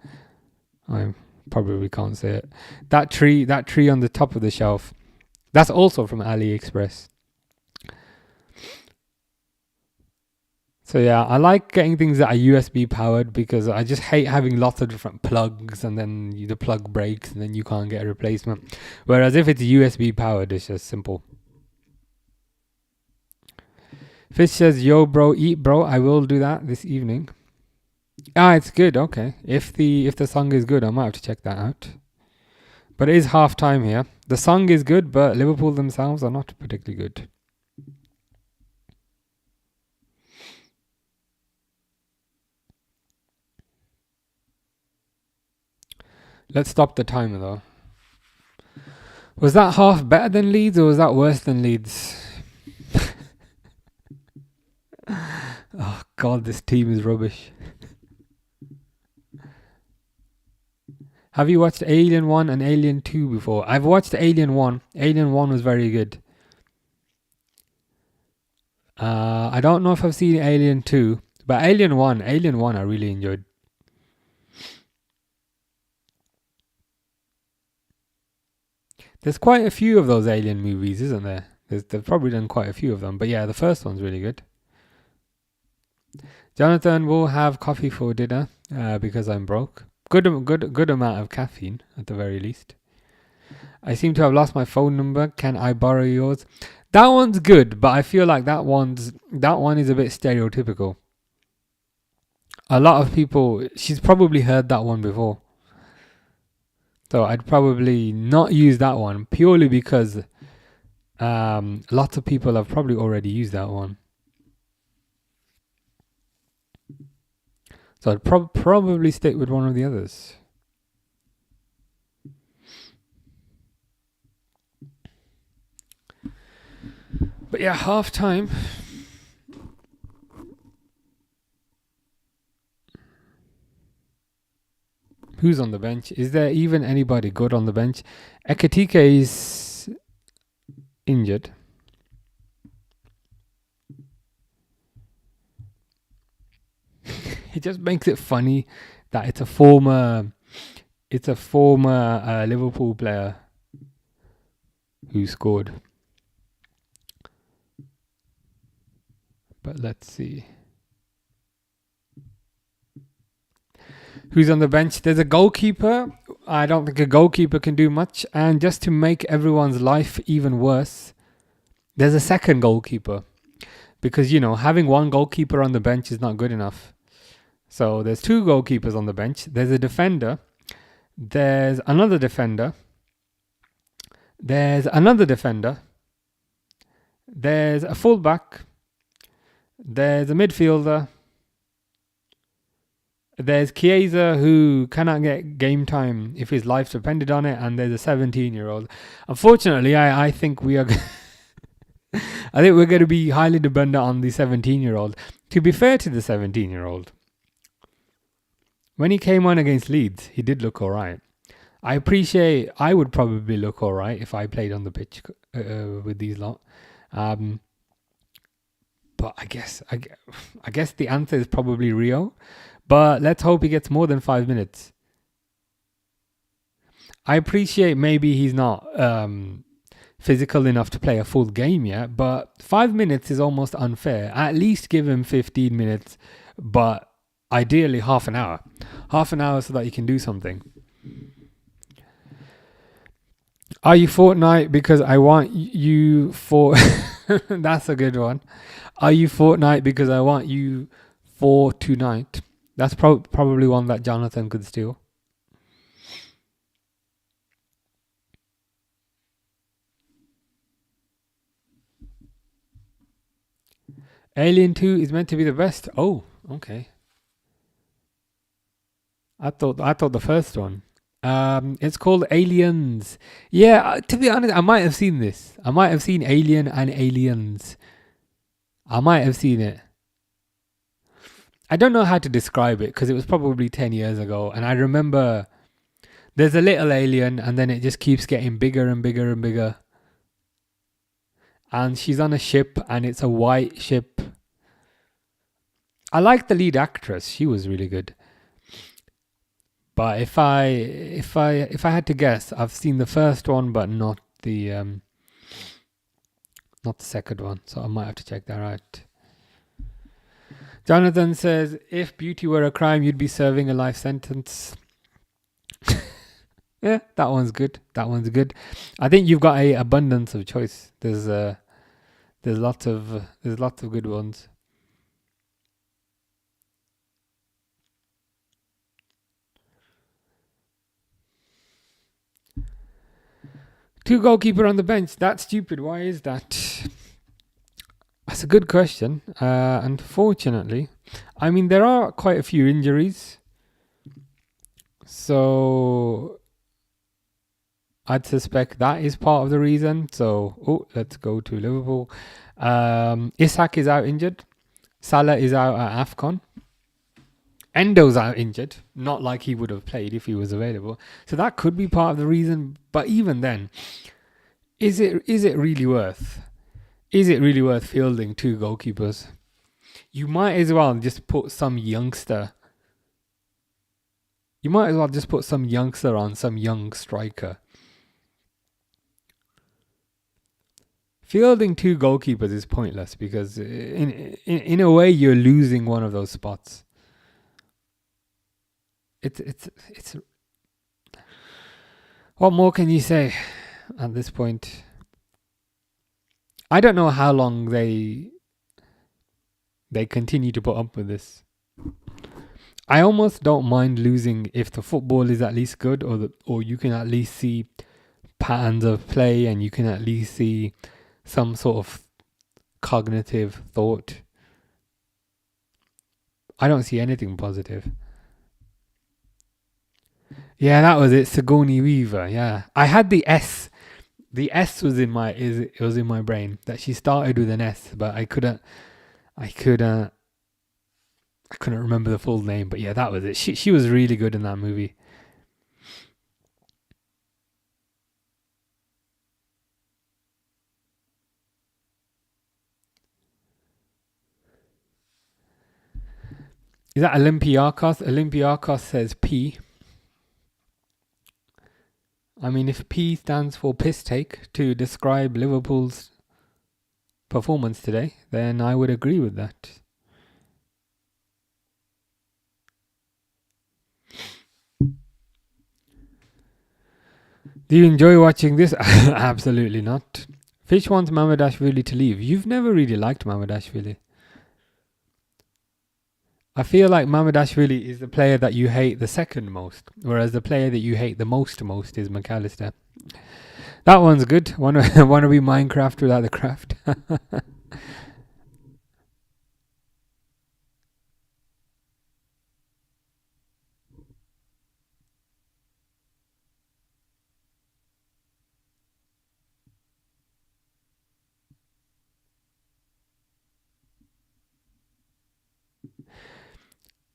I probably can't see it. That tree on the top of the shelf, that's also from AliExpress. So yeah, I like getting things that are USB powered because I just hate having lots of different plugs and then the plug breaks and then you can't get a replacement. Whereas if it's USB powered, it's just simple. Fish says, yo bro, eat bro. I will do that this evening. It's good. Okay. If the song is good, I might have to check that out. But it is half time here. The song is good, but Liverpool themselves are not particularly good. Let's stop the timer though. Was that half better than Leeds or was that worse than Leeds? Oh God, this team is rubbish. Have you watched Alien 1 and Alien 2 before? I've watched Alien 1. Alien 1 was very good. I don't know if I've seen Alien 2, but Alien 1 I really enjoyed. There's quite a few of those Alien movies, isn't there? They've probably done quite a few of them, but yeah, the first one's really good. Jonathan will have coffee for dinner because I'm broke. Good amount of caffeine at the very least. I seem to have lost my phone number. Can I borrow yours? That one's good, but I feel like that one is a bit stereotypical. A lot of people, she's probably heard that one before. So I'd probably not use that one purely because lots of people have probably already used that one. So I'd probably stick with one of the others. But yeah, half time. Who's on the bench? Is there even anybody good on the bench? Ekatike is injured. It just makes it funny that it's a former Liverpool player who scored. But let's see. Who's on the bench? There's a goalkeeper. I don't think a goalkeeper can do much. And just to make everyone's life even worse, there's a second goalkeeper. Because, having one goalkeeper on the bench is not good enough. So there's two goalkeepers on the bench. There's a defender. There's another defender. There's another defender. There's a fullback. There's a midfielder. There's Chiesa, who cannot get game time if his life depended on it, and there's a 17-year-old. Unfortunately, I think we are. I think we're going to be highly dependent on the 17-year-old. To be fair to the 17-year-old, when he came on against Leeds, he did look all right. I would probably look all right if I played on the pitch with these lot. But I guess the answer is probably Rio. But let's hope he gets more than 5 minutes. I appreciate maybe he's not physical enough to play a full game yet, but 5 minutes is almost unfair. At least give him 15 minutes, but ideally half an hour. Half an hour so that he can do something. Are you Fortnite because I want you for... That's a good one. Are you Fortnite because I want you for tonight? That's probably one that Jonathan could steal. Alien 2 is meant to be the best. Oh, okay. I thought the first one. It's called Aliens. Yeah, to be honest, I might have seen this. I might have seen Alien and Aliens. I might have seen it. I don't know how to describe it because it was probably 10 years ago. And I remember there's a little alien and then it just keeps getting bigger and bigger and bigger. And she's on a ship and it's a white ship. I like the lead actress. She was really good. But if I had to guess, I've seen the first one but not the second one. So I might have to check that out. Jonathan says, if beauty were a crime, you'd be serving a life sentence. Yeah, that one's good. I think you've got a abundance of choice. There's lots of good ones. Two goalkeeper on the bench. That's stupid. Why is that? That's a good question. Unfortunately, I mean, there are quite a few injuries. So I'd suspect that is part of the reason. So, let's go to Liverpool. Isak is out injured. Salah is out at AFCON. Endo's out injured. Not like he would have played if he was available. So that could be part of the reason. But even then, is it really worth? Is it really worth fielding two goalkeepers? You might as well just put some youngster. You might as well just put some youngster on some young striker. Fielding two goalkeepers is pointless because in a way you're losing one of those spots. It's What more can you say at this point? I don't know how long they continue to put up with this. I almost don't mind losing if the football is at least good, or you can at least see patterns of play and you can at least see some sort of cognitive thought. I don't see anything positive. Yeah, that was it. Sigourney Weaver. Yeah, I had the S. The S was in my it was in my brain that she started with an S, but I couldn't remember the full name. But yeah, that was it. She was really good in that movie. Is that Olympiakos? Olympiakos says P. I mean, if P stands for piss take to describe Liverpool's performance today, then I would agree with that. Do you enjoy watching this? Absolutely not. Fish wants Mamadashvili to leave. You've never really liked Mamadashvili. I feel like Mamadashvili is the player that you hate the second most, whereas the player that you hate the most is McAllister. That one's good. Want to be Minecraft without the craft?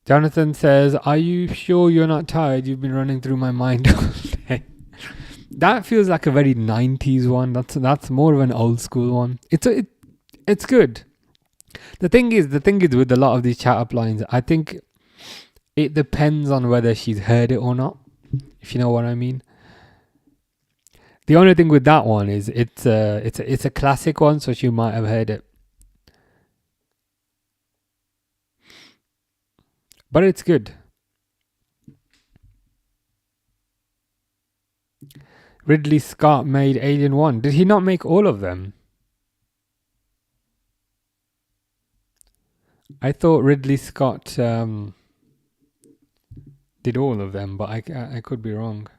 Jonathan says, "Are you sure you're not tired? You've been running through my mind all day." That feels like a very 90s one. That's more of an old school one. It's good. The thing is with a lot of these chat up lines, I think it depends on whether she's heard it or not, if you know what I mean. The only thing with that one is it's a classic one, so she might have heard it. But it's good. Ridley Scott made Alien 1. Did he not make all of them? I thought Ridley Scott did all of them, but I could be wrong.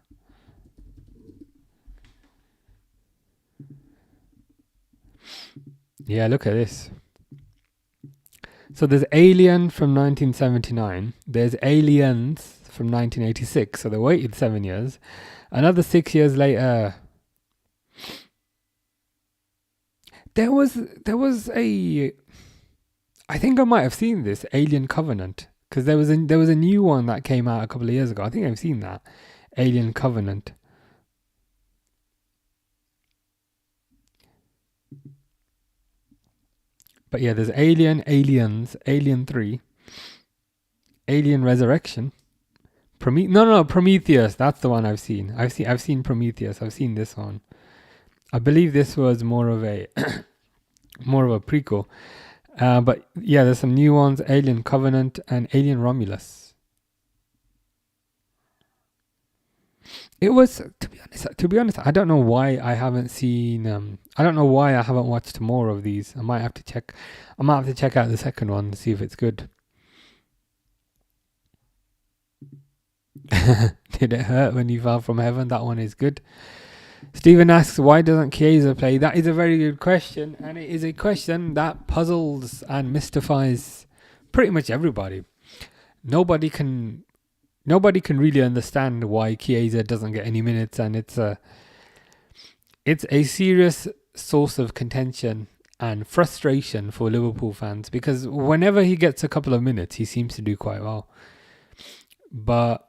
Yeah, look at this. So there's Alien from 1979. There's Aliens from 1986. So they waited 7 years. Another 6 years later, there was a. I think I might have seen this Alien Covenant, because there was a new one that came out a couple of years ago. I think I've seen that Alien Covenant. But yeah, there's Aliens, Alien 3, Alien Resurrection, Prometheus. That's the one I've seen. I've seen Prometheus. I've seen this one. I believe this was more of a prequel. But yeah, there's some new ones: Alien Covenant and Alien Romulus. It was, to be honest, I don't know why I haven't seen. I don't know why I haven't watched more of these. I might have to check out the second one to see if it's good. Did it hurt when you fell from heaven? That one is good. Stephen asks, why doesn't Chiesa play? That is a very good question, and it is a question that puzzles and mystifies pretty much everybody. Nobody can really understand why Chiesa doesn't get any minutes, and it's a serious source of contention and frustration for Liverpool fans, because whenever he gets a couple of minutes, he seems to do quite well. But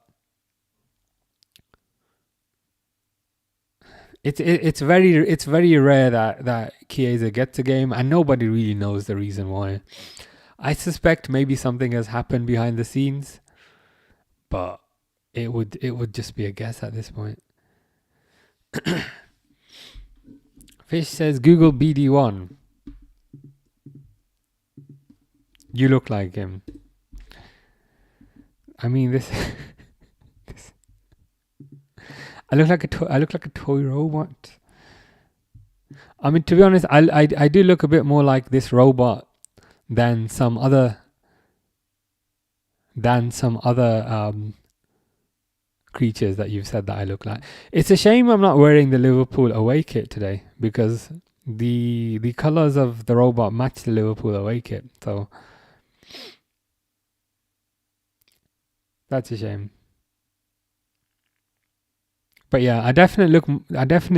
it's very rare that Chiesa gets a game, and nobody really knows the reason why. I suspect maybe something has happened behind the scenes, but it would just be a guess at this point. Fish says Google BD1. You look like him. I mean, this I look like a toy robot. I mean, to be honest, I do look a bit more like this robot than some other creatures that you've said that I look like. It's a shame I'm not wearing the Liverpool away kit today, because the colours of the robot match the Liverpool away kit. So that's a shame. But yeah, I definitely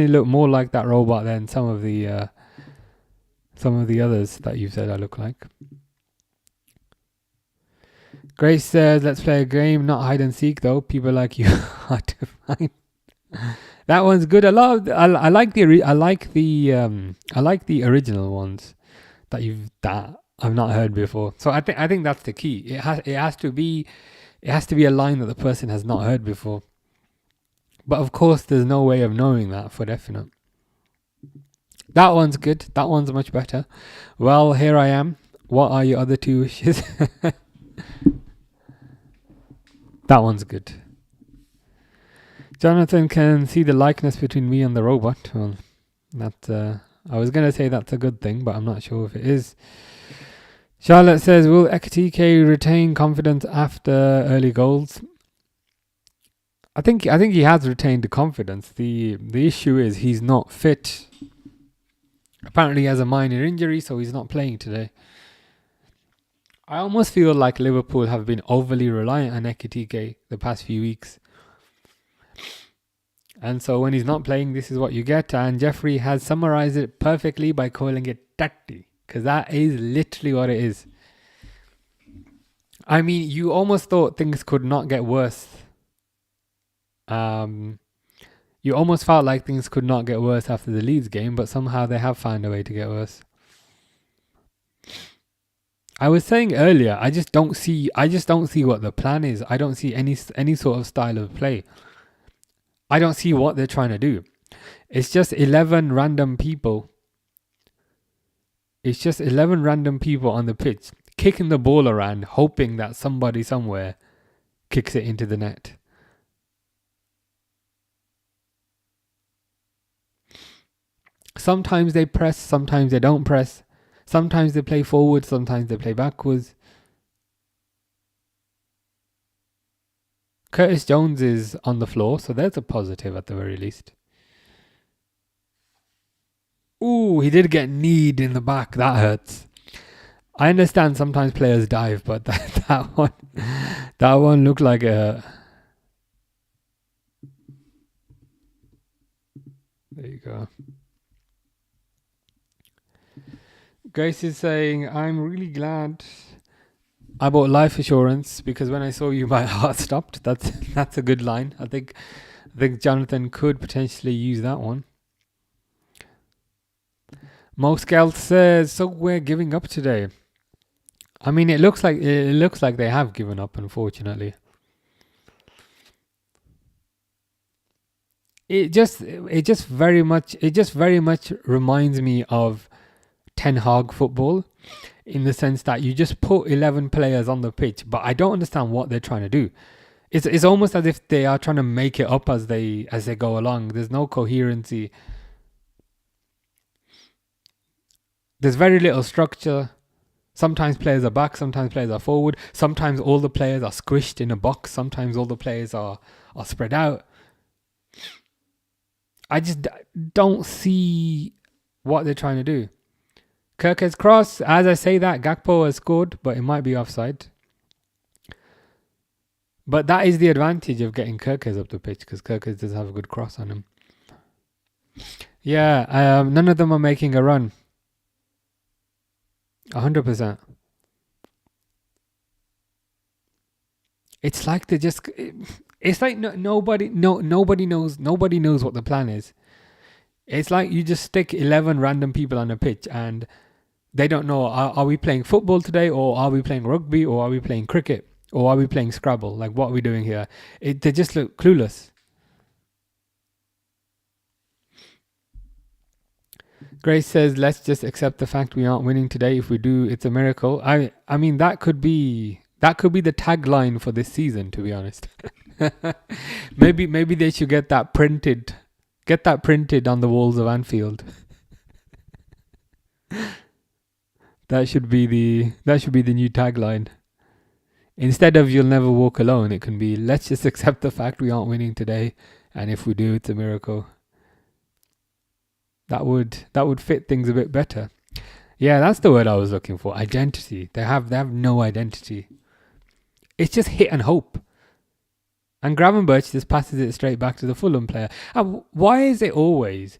look more like that robot than some of the others that you've said I look like. Grace says, "Let's play a game, not hide and seek, though. People like you are to find." That one's good. I like the original ones that I've not heard before. So I think that's the key. It has to be a line that the person has not heard before. But of course, there's no way of knowing that for definite. That one's good. That one's much better. Well, here I am. What are your other two wishes? That one's good. Jonathan can see the likeness between me and the robot. Well, that I was going to say that's a good thing, but I'm not sure if it is. Charlotte says, will Ekitike retain confidence after early goals? I think he has retained the confidence. The issue is he's not fit. Apparently he has a minor injury, so he's not playing today. I almost feel like Liverpool have been overly reliant on Ekitike the past few weeks. And so when he's not playing, this is what you get. And Jeffrey has summarized it perfectly by calling it tatti, because that is literally what it is. I mean, you almost thought things could not get worse. You almost felt like things could not get worse after the Leeds game, but somehow they have found a way to get worse. I was saying earlier, I just don't see what the plan is. I don't see any sort of style of play. I don't see what they're trying to do. It's just 11 random people. It's just 11 random people on the pitch kicking the ball around, hoping that somebody somewhere kicks it into the net. Sometimes they press, sometimes they don't press. Sometimes they play forward, sometimes they play backwards. Curtis Jones is on the floor, so there's a positive at the very least. Ooh, he did get kneed in the back. That hurts. I understand sometimes players dive, but that one looked like a... There you go. Grace is saying, I'm really glad I bought life insurance, because when I saw you, my heart stopped. That's a good line. I think Jonathan could potentially use that one. Mo Scout says, so we're giving up today. I mean, it looks like they have given up, unfortunately. It just very much reminds me of Ten Hag football, in the sense that you just put 11 players on the pitch, but I don't understand what they're trying to do. It's almost as if they are trying to make it up as they go along. There's no coherency. There's very little structure. Sometimes players are back, sometimes players are forward. Sometimes all the players are squished in a box. Sometimes all the players are spread out. I just don't see what they're trying to do. Kirke's cross, as I say that, Gakpo has scored, but it might be offside. But that is the advantage of getting Kirke's up the pitch, because Kirke's does have a good cross on him. Yeah, none of them are making a run. 100%. It's like they just... It's like nobody knows what the plan is. It's like you just stick 11 random people on a pitch and they don't know, are we playing football today, or are we playing rugby, or are we playing cricket, or are we playing Scrabble? Like, what are we doing here? They just look clueless. Grace says, let's just accept the fact we aren't winning today. If we do, it's a miracle. I mean, that could be the tagline for this season, to be honest. Maybe they should get that printed. Get that printed on the walls of Anfield. That should be the new tagline. Instead of "You'll never walk alone," it can be "Let's just accept the fact we aren't winning today, and if we do, it's a miracle." That would fit things a bit better. Yeah, that's the word I was looking for. Identity. They have no identity. It's just hit and hope. And Gravenberch just passes it straight back to the Fulham player. And why is it always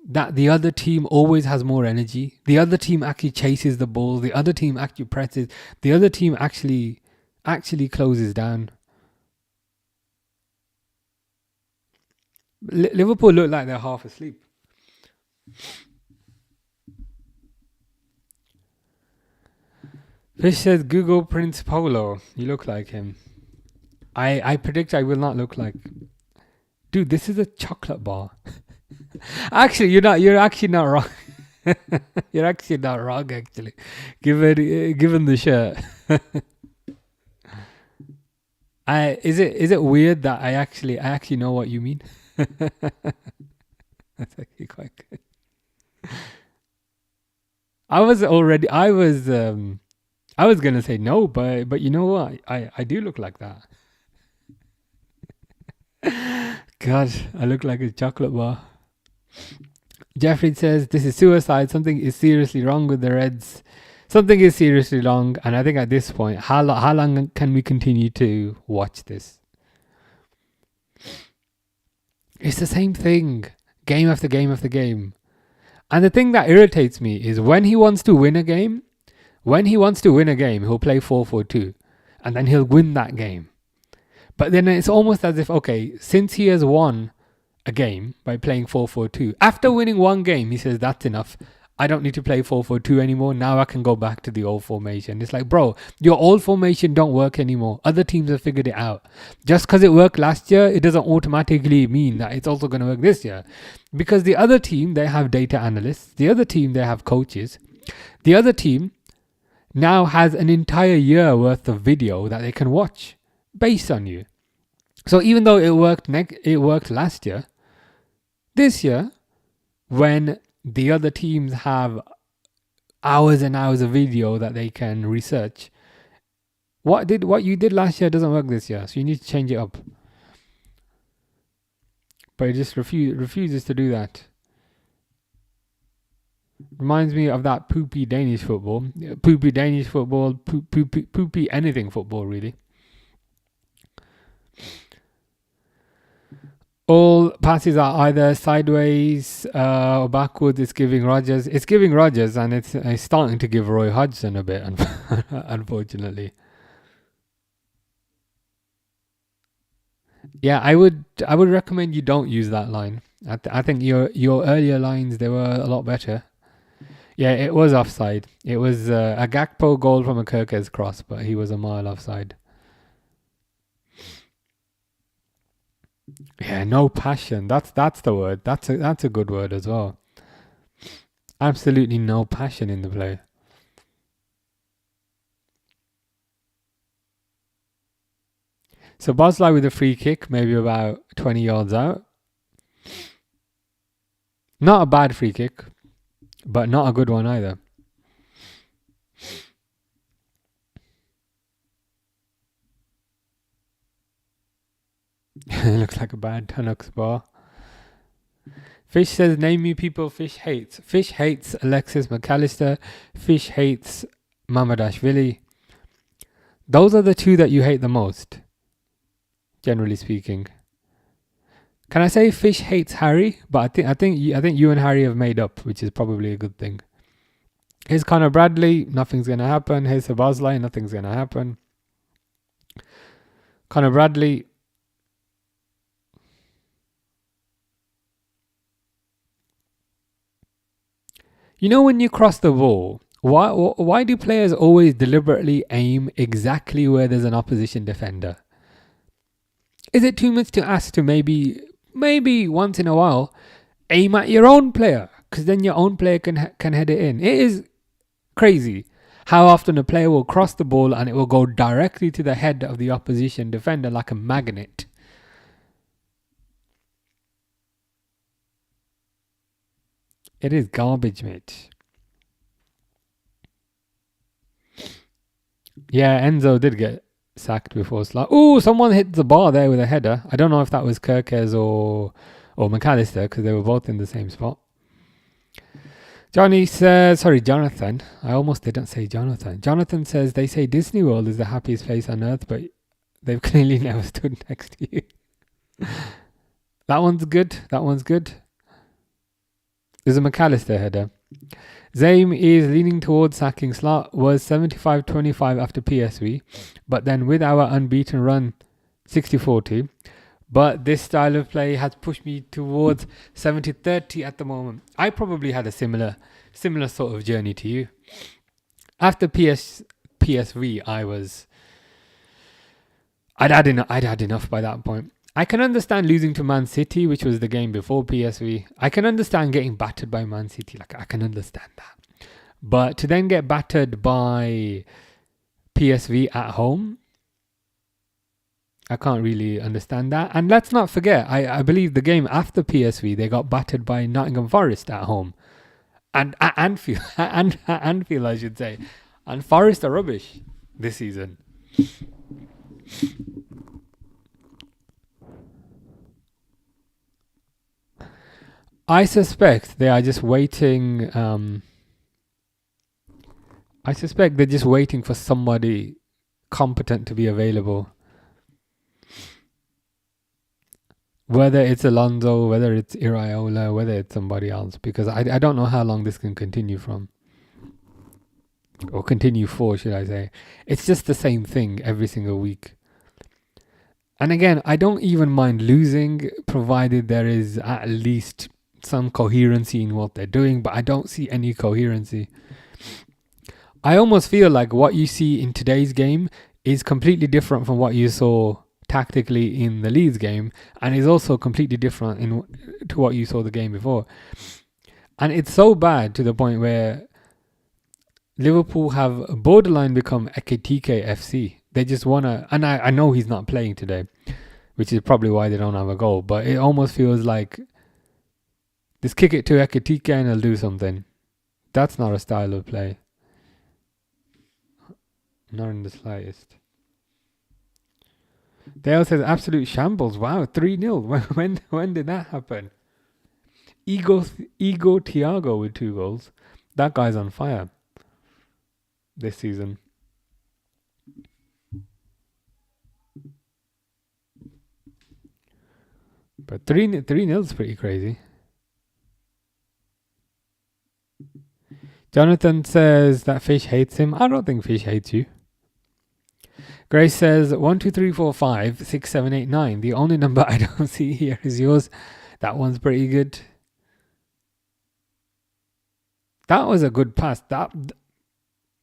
that the other team always has more energy? The other team actually chases the ball. The other team actually presses. The other team actually closes down. Liverpool look like they're half asleep. Fish says Google Prince Polo. You look like him. I predict I will not look like. Dude, this is a chocolate bar. Actually, you're actually not wrong. You're actually not wrong, actually. Given the shirt. Is it weird that I actually know what you mean? That's actually quite good. I was gonna say no, but you know what? I do look like that. God, I look like a chocolate bar. Jeffrey says this is suicide. Something is seriously wrong with the Reds. Something is seriously wrong, and I think at this point, how long can we continue to watch this? It's the same thing, game after game after game. And the thing that irritates me is when he wants to win a game, he'll play 4-4-2, and then he'll win that game. But then it's almost as if, okay, since he has won a game by playing 4-4-2, after winning one game, he says, that's enough. I don't need to play 4-4-2 anymore. Now I can go back to the old formation. It's like, bro, your old formation don't work anymore. Other teams have figured it out. Just because it worked last year, it doesn't automatically mean that it's also going to work this year. Because the other team, they have data analysts. The other team, they have coaches. The other team now has an entire year worth of video that they can watch based on you. So even though it worked last year, this year, when the other teams have hours and hours of video that they can research, what you did last year doesn't work this year, so you need to change it up. But it just refuses to do that. Reminds me of that poopy Danish football. Poopy anything football, really. All passes are either sideways or backwards. It's giving Rodgers, and it's starting to give Roy Hodgson a bit, unfortunately. Yeah, I would recommend you don't use that line. I think your earlier lines, they were a lot better. Yeah, it was offside. It was a Gakpo goal from a Kirkes cross, but he was a mile offside. Yeah, no passion. That's the word. That's a good word as well. Absolutely no passion in the play. So Bosley with a free kick, maybe about 20 yards out. Not a bad free kick, but not a good one either. Looks like a bad Tunnock's bar. Fish says, name me people Fish hates. Fish hates Alexis McAllister. Fish hates Mamadashvili. Those are the two that you hate the most, generally speaking. Can I say Fish hates Harry? But I think you and Harry have made up, which is probably a good thing. Here's Connor Bradley, nothing's going to happen. Here's Sabazlai, nothing's going to happen. Connor Bradley. You know when you cross the ball, why do players always deliberately aim exactly where there's an opposition defender? Is it too much to ask to maybe once in a while aim at your own player? Because then your own player can head it in. It is crazy How often a player will cross the ball and it will go directly to the head of the opposition defender like a magnet. It is garbage, mate. Yeah, Enzo did get sacked before. Oh, someone hit the bar there with a header. I don't know if that was Kirkes or McAllister because they were both in the same spot. Johnny says, sorry, Jonathan. I almost didn't say Jonathan. Jonathan says they say Disney World is the happiest place on earth, but they've clearly never stood next to you. That one's good. That one's good. There's a McAllister header. Zaim is leaning towards sacking. Slot was 75-25 after PSV, but then with our unbeaten run, 60-40. But this style of play has pushed me towards 70-30 at the moment. I probably had a similar sort of journey to you. After PSV, I'd had enough by that point. I can understand losing to Man City, which was the game before PSV. I can understand getting battered by Man City. Like, I can understand that. But to then get battered by PSV at home, I can't really understand that. And let's not forget, I believe the game after PSV, they got battered by Nottingham Forest at home. And at Anfield, at Anfield, I should say. And Forest are rubbish this season. I suspect they are just waiting. I suspect they're just waiting for somebody competent to be available. Whether it's Alonso, whether it's Iraola, whether it's somebody else. Because I don't know how long this can continue from. Or continue for, should I say. It's just the same thing every single week. And again, I don't even mind losing, provided there is at least some coherency in what they're doing, but I don't see any coherency. I almost feel like what you see in today's game is completely different from what you saw tactically in the Leeds game, and is also completely different to what you saw the game before. And it's so bad to the point where Liverpool have borderline become Ekitike FC. They just want to, and I know he's not playing today, which is probably why they don't have a goal, but it almost feels like just kick it to Ekitike and he'll do something. That's not a style of play. Not in the slightest. Dale says absolute shambles. Wow, 3-0. When did that happen? Ego Thiago with 2 goals. That guy's on fire this season. But 3-0 is pretty crazy. Jonathan says that Fish hates him. I don't think Fish hates you. Grace says 1, 2, 3, 4, 5, 6, 7, 8, 9. The only number I don't see here is yours. That one's pretty good. That was a good pass. That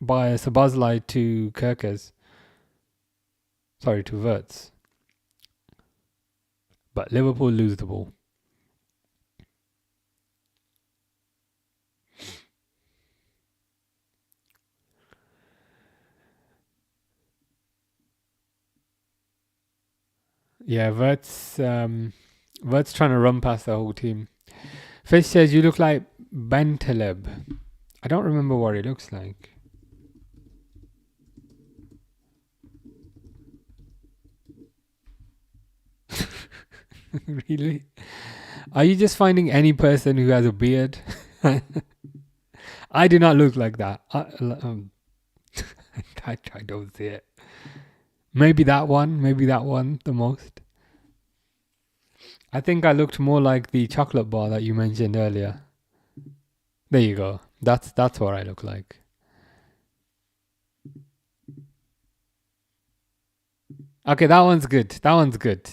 by Sabazlai to Kirkes. Sorry, to Wirtz. But Liverpool lose the ball. Yeah, Wirtz trying to run past the whole team. Fish says you look like Bentaleb. I don't remember what he looks like. Really? Are you just finding any person who has a beard? I do not look like that. I don't see it. Maybe that one the most. I think I looked more like the chocolate bar that you mentioned earlier. There you go. That's what I look like. Okay, that one's good.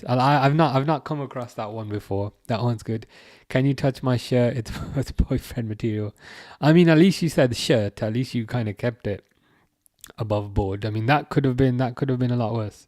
I've not come across that one before. That one's good. Can you touch my shirt? It's boyfriend material. I mean, at least you said shirt. At least you kind of kept it above board. I mean, that could have been a lot worse.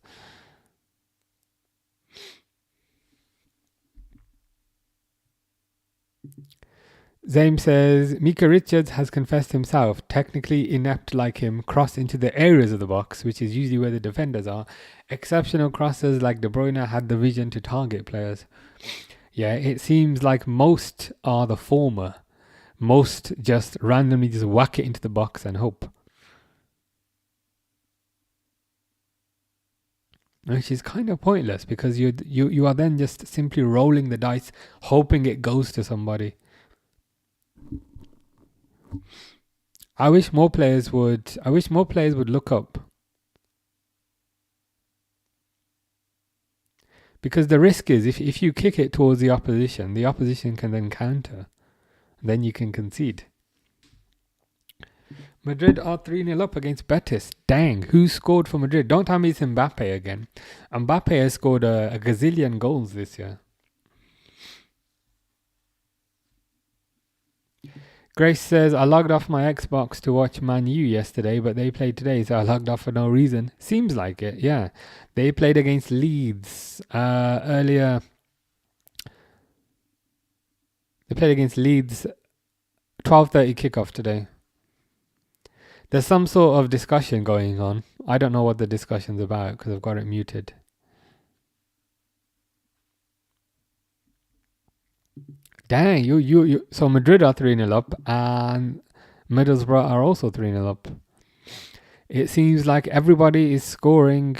Zame says, Mika Richards has confessed himself, technically inept like him, crossed into the areas of the box, which is usually where the defenders are. Exceptional crosses like De Bruyne had the vision to target players. Yeah, it seems like most are the former. Most just randomly just whack it into the box and hope. Which is kind of pointless because you are then just simply rolling the dice, hoping it goes to somebody. I wish more players would look up. Because the risk is if you kick it towards the opposition can then counter. Then you can concede. Madrid are 3-0 up against Betis. Dang, who scored for Madrid? Don't tell me it's Mbappe again. Mbappe has scored a gazillion goals this year. Grace says, I logged off my Xbox to watch Man U yesterday, but they played today, so I logged off for no reason. Seems like it, yeah. They played against Leeds earlier. They played against Leeds, 12:30 kickoff today. There's some sort of discussion going on. I don't know what the discussion's about because I've got it muted. Dang, you. So Madrid are 3-0 up and Middlesbrough are also 3-0 up. It seems like everybody is scoring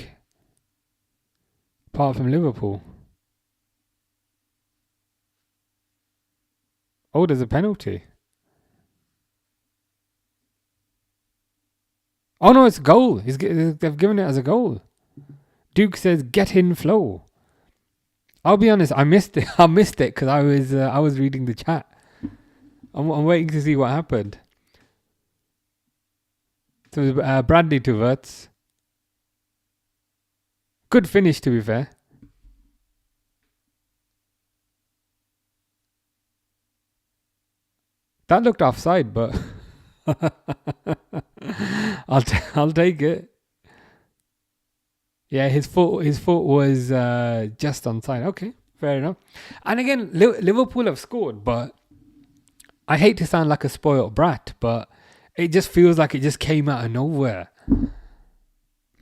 apart from Liverpool. Oh, there's a penalty. Oh no, it's a goal. They've given it as a goal. Duke says, "Get in flow." I'll be honest, I missed it. I missed it because I was reading the chat. I'm waiting to see what happened. So Bradley to Wirtz. Good finish, to be fair. That looked offside, but I'll take it. Yeah, his foot was just onside. Okay, fair enough. And again, Liverpool have scored, but I hate to sound like a spoiled brat, but it just feels like it just came out of nowhere.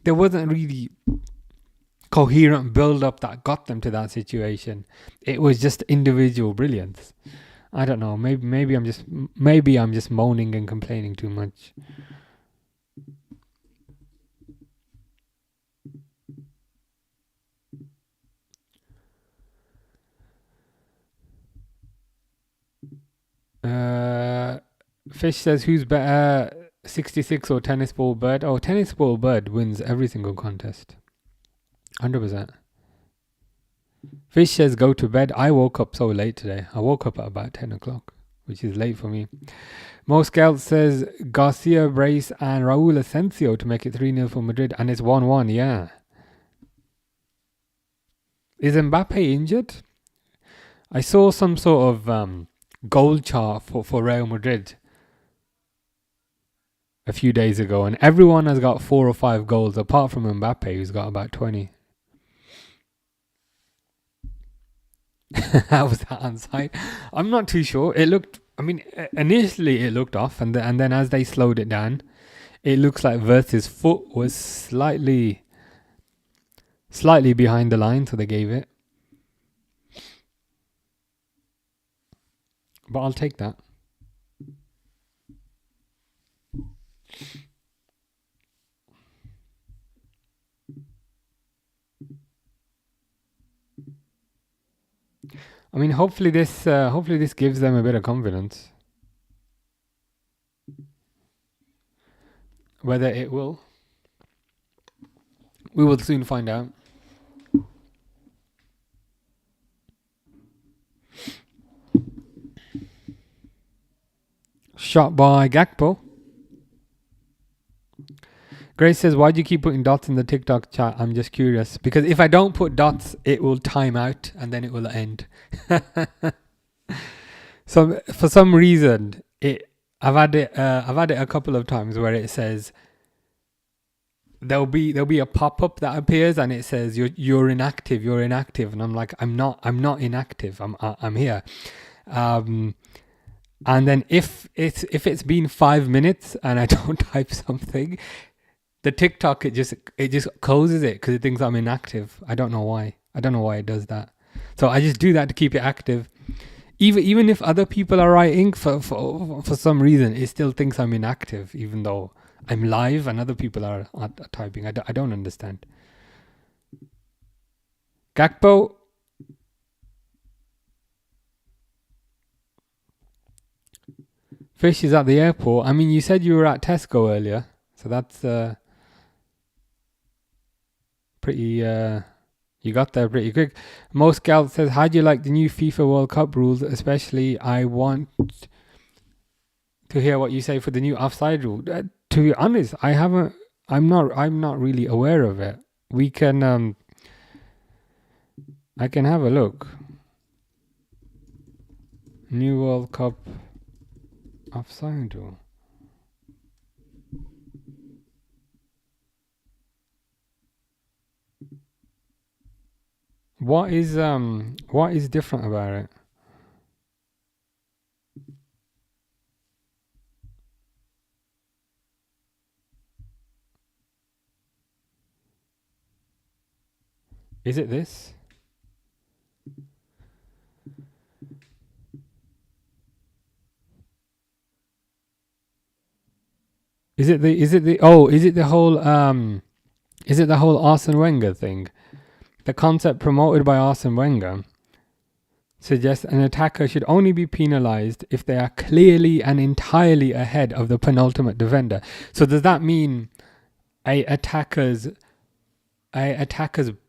There wasn't really coherent build-up that got them to that situation. It was just individual brilliance. I don't know. Maybe I'm just moaning and complaining too much. Fish says, who's better, 66 or Tennis Ball Bird? Oh, Tennis Ball Bird wins every single contest. 100%. Fish says, go to bed. I woke up so late today. I woke up at about 10 o'clock, which is late for me. Mo Scout says, Garcia, Brace and Raul Asensio to make it 3-0 for Madrid. And it's 1-1, yeah. Is Mbappe injured? I saw some sort of goal chart for Real Madrid a few days ago, and everyone has got 4 or 5 goals apart from Mbappe, who's got about 20. How was that onside? I'm not too sure. It looked, initially it looked off, and then as they slowed it down, it looks like Wirtz's foot was slightly behind the line, so they gave it. But I'll take that. I mean, hopefully this gives them a bit of confidence. Whether it will, we will soon find out. Shot by Gakpo. Grace says, why do you keep putting dots in the TikTok chat? I'm just curious. Because if I don't put dots, it will time out and then it will end. So for some reason, I've had it a couple of times where it says there'll be a pop-up that appears and it says you're inactive, and I'm like, I'm not inactive. I'm here. And then if it's been 5 minutes and I don't type something, the TikTok it just closes it because it thinks I'm inactive. I don't know why. I don't know why it does that. So I just do that to keep it active. Even if other people are writing for some reason, it still thinks I'm inactive, even though I'm live and other people are typing. I don't understand. Gakpo. Fish is at the airport. I mean, you said you were at Tesco earlier, so that's pretty. You got there pretty quick. Mo Scout says, "How do you like the new FIFA World Cup rules? Especially, I want to hear what you say for the new offside rule." To be honest, I haven't. I'm not really aware of it. We can. I can have a look. New World Cup offside rule. What is different about it? Is it this? Is it the whole Arsene Wenger thing? The concept promoted by Arsene Wenger suggests an attacker should only be penalized if they are clearly and entirely ahead of the penultimate defender. So does that mean a attacker's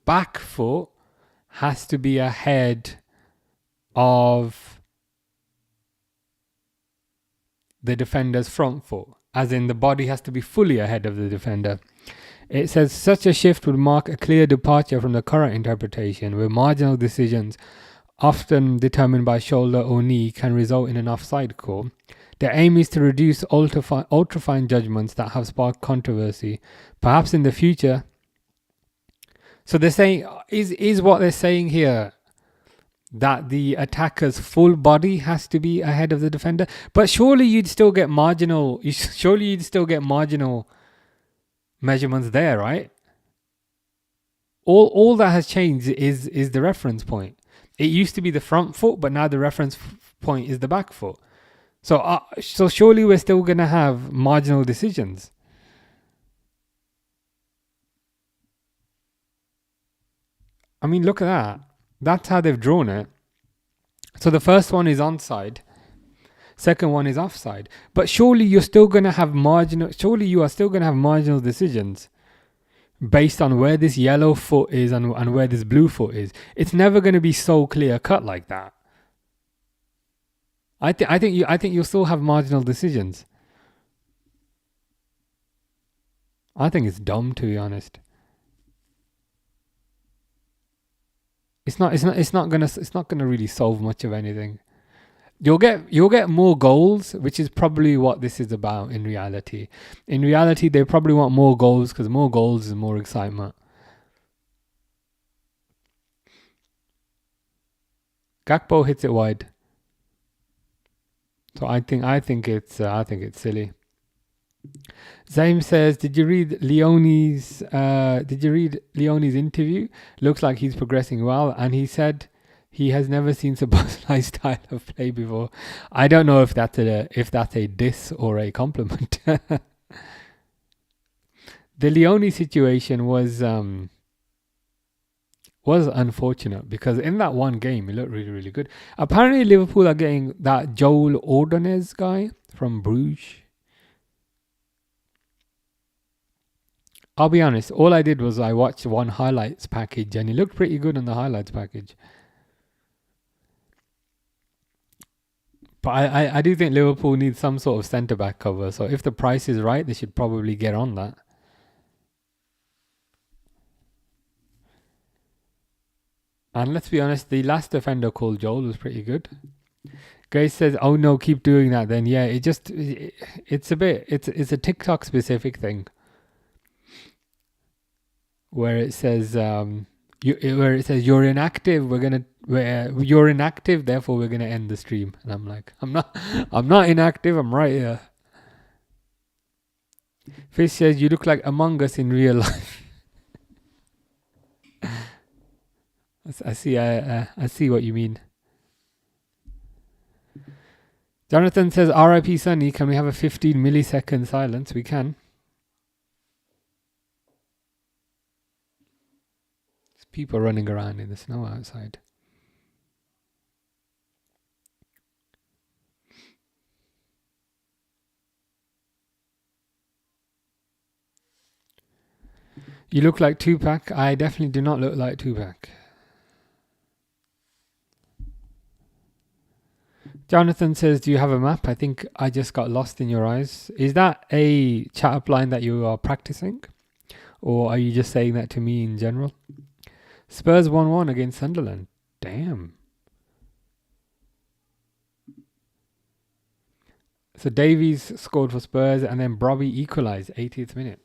back foot has to be ahead of the defender's front foot, as in the body has to be fully ahead of the defender? It says such a shift would mark a clear departure from the current interpretation, where marginal decisions, often determined by shoulder or knee, can result in an offside call. The aim is to reduce ultrafine judgments that have sparked controversy, perhaps in the future. So they're saying, is what they're saying here that the attacker's full body has to be ahead of the defender? But surely you'd still get marginal measurements there, right? All that has changed is the reference point. It used to be the front foot, but now the reference point is the back foot. So surely we're still going to have marginal decisions. I mean, look at that. That's how they've drawn it. So the first one is onside. Second one is offside. But surely you are still going to have marginal decisions based on where this yellow foot is and where this blue foot is. It's never going to be so clear cut like that. I think you'll still have marginal decisions. I think it's dumb, to be honest. It's not gonna really solve much of anything. You'll get more goals, which is probably what this is about in reality. In reality, they probably want more goals because more goals is more excitement. Gakpo hits it wide. So I think it's silly. Zaim says, did you read Leone's interview? Looks like he's progressing well, and he said he has never seen Szoboszlai's style of play before. I don't know if that's a diss or a compliment. The Leone situation was unfortunate because in that one game he looked really, really good. Apparently Liverpool are getting that Joel Ordonez guy from Bruges. I'll be honest, all I did was I watched one highlights package and he looked pretty good in the highlights package. But I do think Liverpool needs some sort of centre-back cover. So if the price is right, they should probably get on that. And let's be honest, the last defender called Joel was pretty good. Grace says, oh no, keep doing that then. Yeah, it's a TikTok specific thing. Where it says Where it says you're inactive, you're inactive, therefore we're gonna end the stream. And I'm like, I'm not inactive. I'm right here. Fish says you look like Among Us in real life. I see. I see what you mean. Jonathan says, "R.I.P. Sunny. Can we have a 15 millisecond silence? We can." There's people running around in the snow outside. You look like Tupac. I definitely do not look like Tupac. Jonathan says, do you have a map? I think I just got lost in your eyes. Is that a chat up line that you are practicing? Or are you just saying that to me in general? Spurs 1-1 against Sunderland. Damn. So Davies scored for Spurs and then Brobby equalised 80th minute.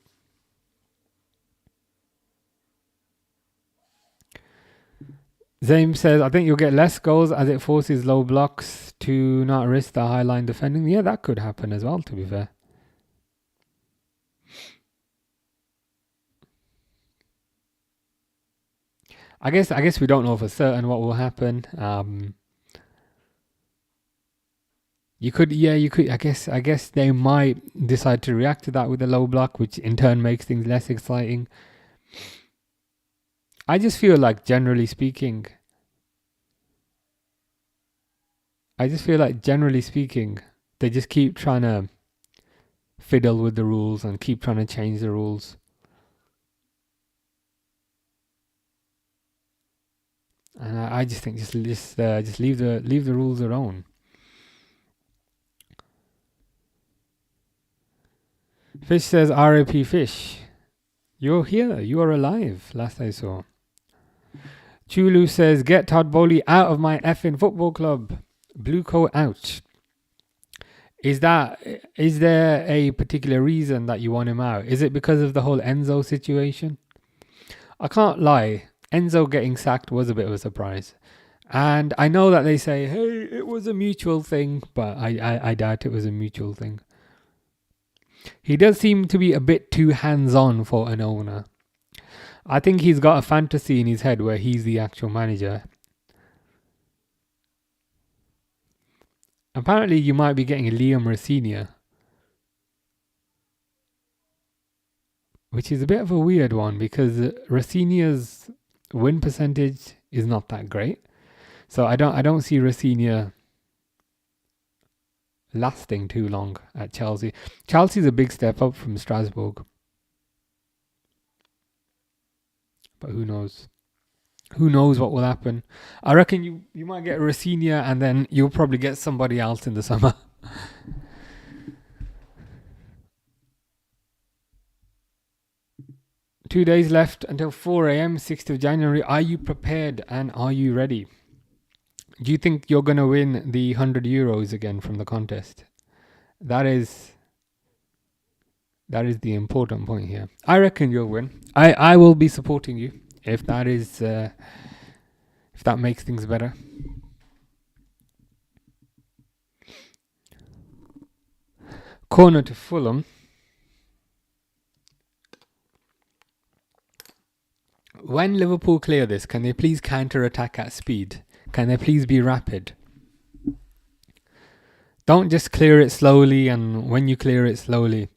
Zame says, I think you'll get less goals as it forces low blocks to not risk the high line defending. Yeah, that could happen as well, to be fair. I guess we don't know for certain what will happen. You could. I guess they might decide to react to that with a low block, which in turn makes things less exciting. I just feel like, generally speaking, they just keep trying to fiddle with the rules and keep trying to change the rules. And I just think just leave the rules alone. Fish says, R.I.P. Fish. You're here. You are alive. Last I saw. Chulu says, get Todd Bowley out of my effing football club. Blue coat out. Is there a particular reason that you want him out? Is it because of the whole Enzo situation? I can't lie. Enzo getting sacked was a bit of a surprise. And I know that they say, hey, it was a mutual thing, but I doubt it was a mutual thing. He does seem to be a bit too hands-on for an owner. I think he's got a fantasy in his head where he's the actual manager. Apparently, you might be getting a Liam Rosenior, which is a bit of a weird one because Rosenior's win percentage is not that great. So I don't see Rosenior lasting too long at Chelsea. Chelsea's a big step up from Strasbourg. But who knows? Who knows what will happen? I reckon you might get Rosenior and then you'll probably get somebody else in the summer. Two days left until 4 a.m., 6th of January. Are you prepared and are you ready? Do you think you're going to win the €100 again from the contest? That is the important point here. I reckon you'll win. I will be supporting you if that makes things better. Corner to Fulham. When Liverpool clear this, can they please counter-attack at speed? Can they please be rapid? Don't just clear it slowly, and when you clear it slowly,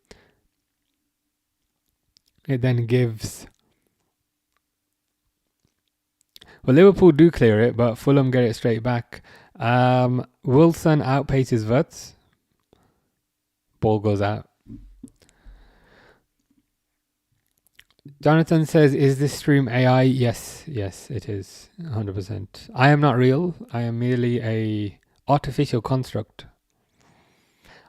it then gives... Well, Liverpool do clear it, but Fulham get it straight back. Wilson outpaces Wirtz. Ball goes out. Jonathan says, is this stream AI? Yes, it is. 100%. I am not real. I am merely a artificial construct.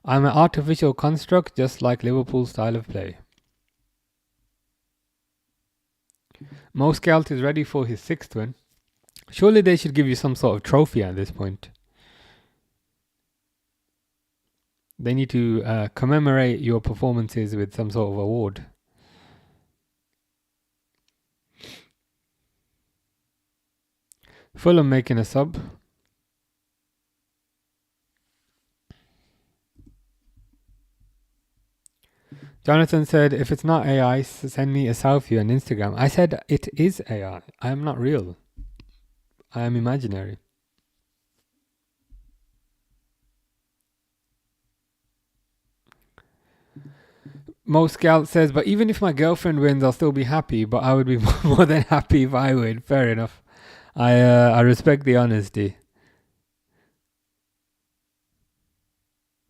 I'm an artificial construct, just like Liverpool's style of play. Mo Scout is ready for his 6th win. Surely they should give you some sort of trophy at this point. They need to commemorate your performances with some sort of award. Fulham making a sub. Jonathan said, if it's not AI, send me a selfie on Instagram. I said, it is AI. I am not real. I am imaginary. Mo Scout says, but even if my girlfriend wins, I'll still be happy. But I would be more than happy if I win. Fair enough. I respect the honesty.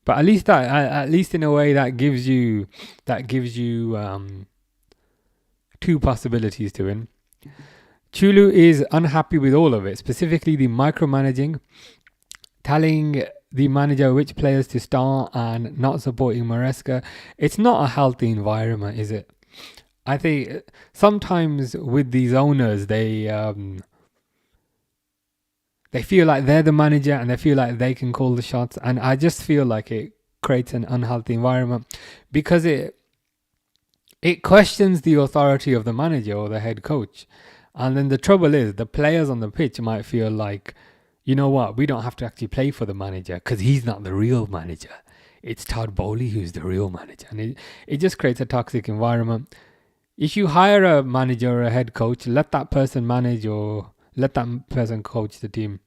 But at least in a way that gives you two possibilities to win. Chulu is unhappy with all of it, specifically the micromanaging, telling the manager which players to start and not supporting Maresca. It's not a healthy environment, is it? I think sometimes with these owners, they feel like they're the manager and they feel like they can call the shots, and I just feel like it creates an unhealthy environment because it questions the authority of the manager or the head coach. And then the trouble is the players on the pitch might feel like, you know what, we don't have to actually play for the manager because he's not the real manager. It's Todd Bowley who's the real manager. And it just creates a toxic environment. If you hire a manager or a head coach, let that person manage or let that person coach the team.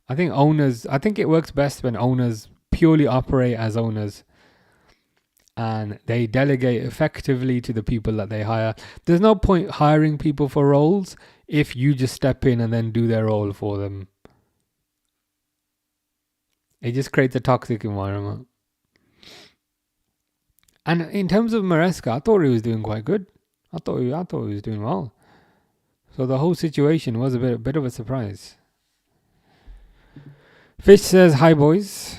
I think it works best when owners purely operate as owners and they delegate effectively to the people that they hire. There's no point hiring people for roles if you just step in and then do their role for them. It just creates a toxic environment. And in terms of Maresca, I thought he was doing quite good. I thought he was doing well. So the whole situation was a bit of a surprise. Fish says, hi boys.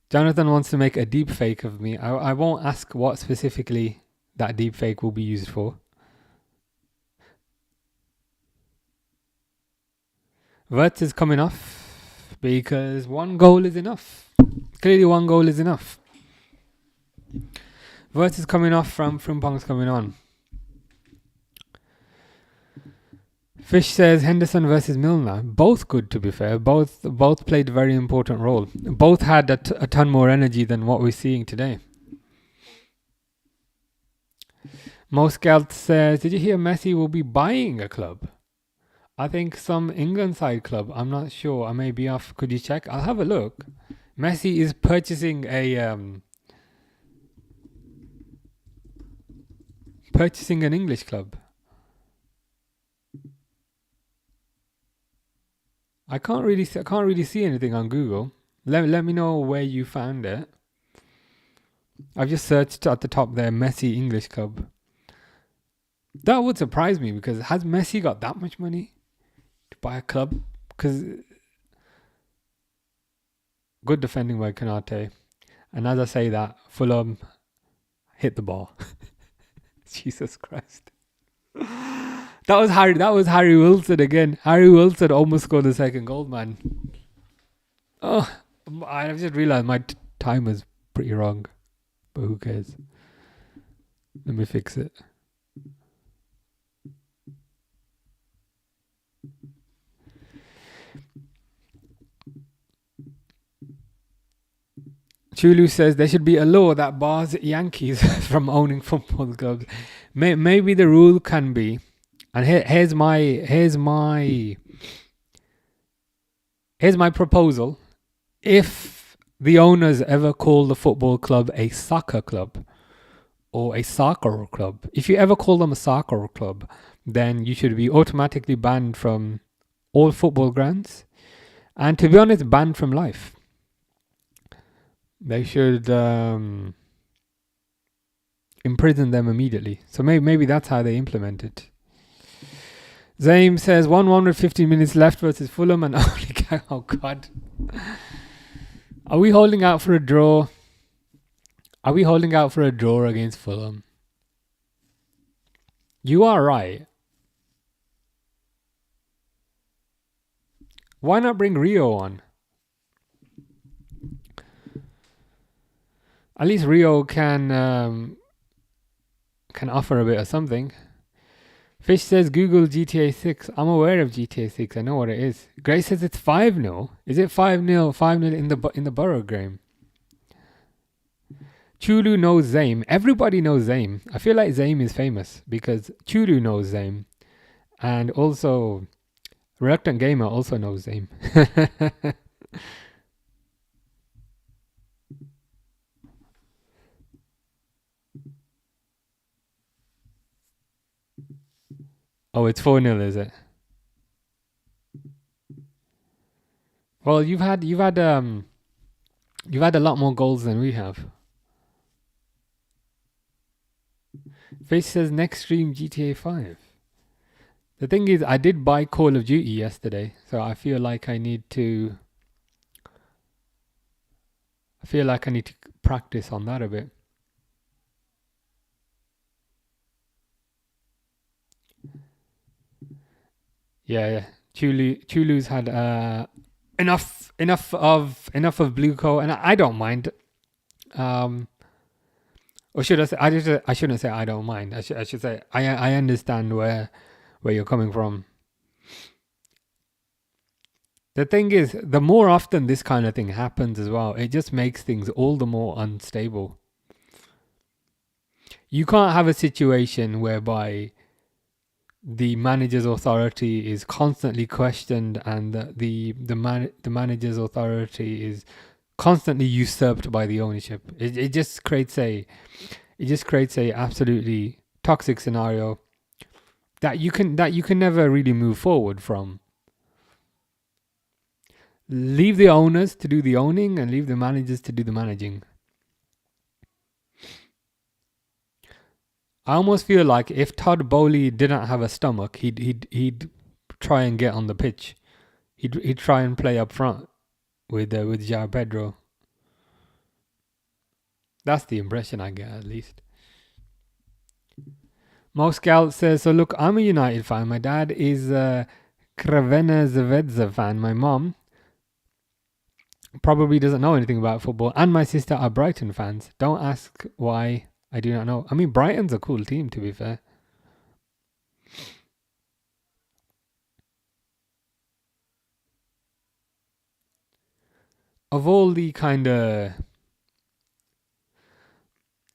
Jonathan wants to make a deep fake of me. I won't ask what specifically that deep fake will be used for. Wirtz is coming off because one goal is enough. Clearly one goal is enough. Wirtz is coming off from Frimpong's coming on. Fish says Henderson versus Milner. Both good, to be fair. Both played a very important role. Both had a ton more energy than what we're seeing today. Moscalt says, did you hear Messi will be buying a club? I think some England side club. I'm not sure. I may be off. Could you check? I'll have a look. Messi is purchasing an English club. I can't really see anything on Google. Let me know where you found it. I've just searched at the top there, Messi English club. That would surprise me because has Messi got that much money to buy a club? Because good defending by Konate. And as I say that, Fulham hit the ball. Jesus Christ. That was Harry Wilson again. Harry Wilson almost scored the second goal, man. Oh, I've just realized my time was pretty wrong. But who cares? Let me fix it. Chulu says there should be a law that bars Yankees from owning football clubs. Maybe the rule can be, and here's my proposal. If the owners ever call the football club a soccer club or a soccer club, if you ever call them a soccer club, then you should be automatically banned from all football grounds, and to be honest, banned from life. They should imprison them immediately. So maybe that's how they implement it. Zaim says 115 minutes left versus Fulham and only oh god. Are we holding out for a draw? Are we holding out for a draw against Fulham? You are right. Why not bring Rio on? At least Rio can offer a bit of something. Fish says Google GTA 6. I'm aware of GTA 6. I know what it is. Grace says it's 5-0. Is it 5-0? 5-0 in the Borough game. Chulu knows Zame. Everybody knows Zame. I feel like Zame is famous because Chulu knows Zame. And also, Reluctant Gamer also knows Zame. Oh, it's 4-0, is it? Well, you've had a lot more goals than we have. Fish says next stream GTA 5. The thing is, I did buy Call of Duty yesterday, so I feel like I need to practice on that a bit. Yeah. Chulu's had enough of blue coat, and I don't mind. Or should I say? I shouldn't say I don't mind. I should say I understand where you're coming from. The thing is, the more often this kind of thing happens as well, it just makes things all the more unstable. You can't have a situation whereby the manager's authority is constantly questioned and the manager's authority is constantly usurped by the ownership. It just creates a absolutely toxic scenario that you can never really move forward from. Leave the owners to do the owning and leave the managers to do the managing. I almost feel like if Todd Bowley didn't have a stomach, he'd try and get on the pitch. He'd try and play up front with João Pedro. That's the impression I get, at least. Mo Scout says, so look, I'm a United fan. My dad is a Crvena Zvezda fan. My mom probably doesn't know anything about football. And my sister are Brighton fans. Don't ask why. I do not know. I mean, Brighton's a cool team, to be fair. Of all the kind of...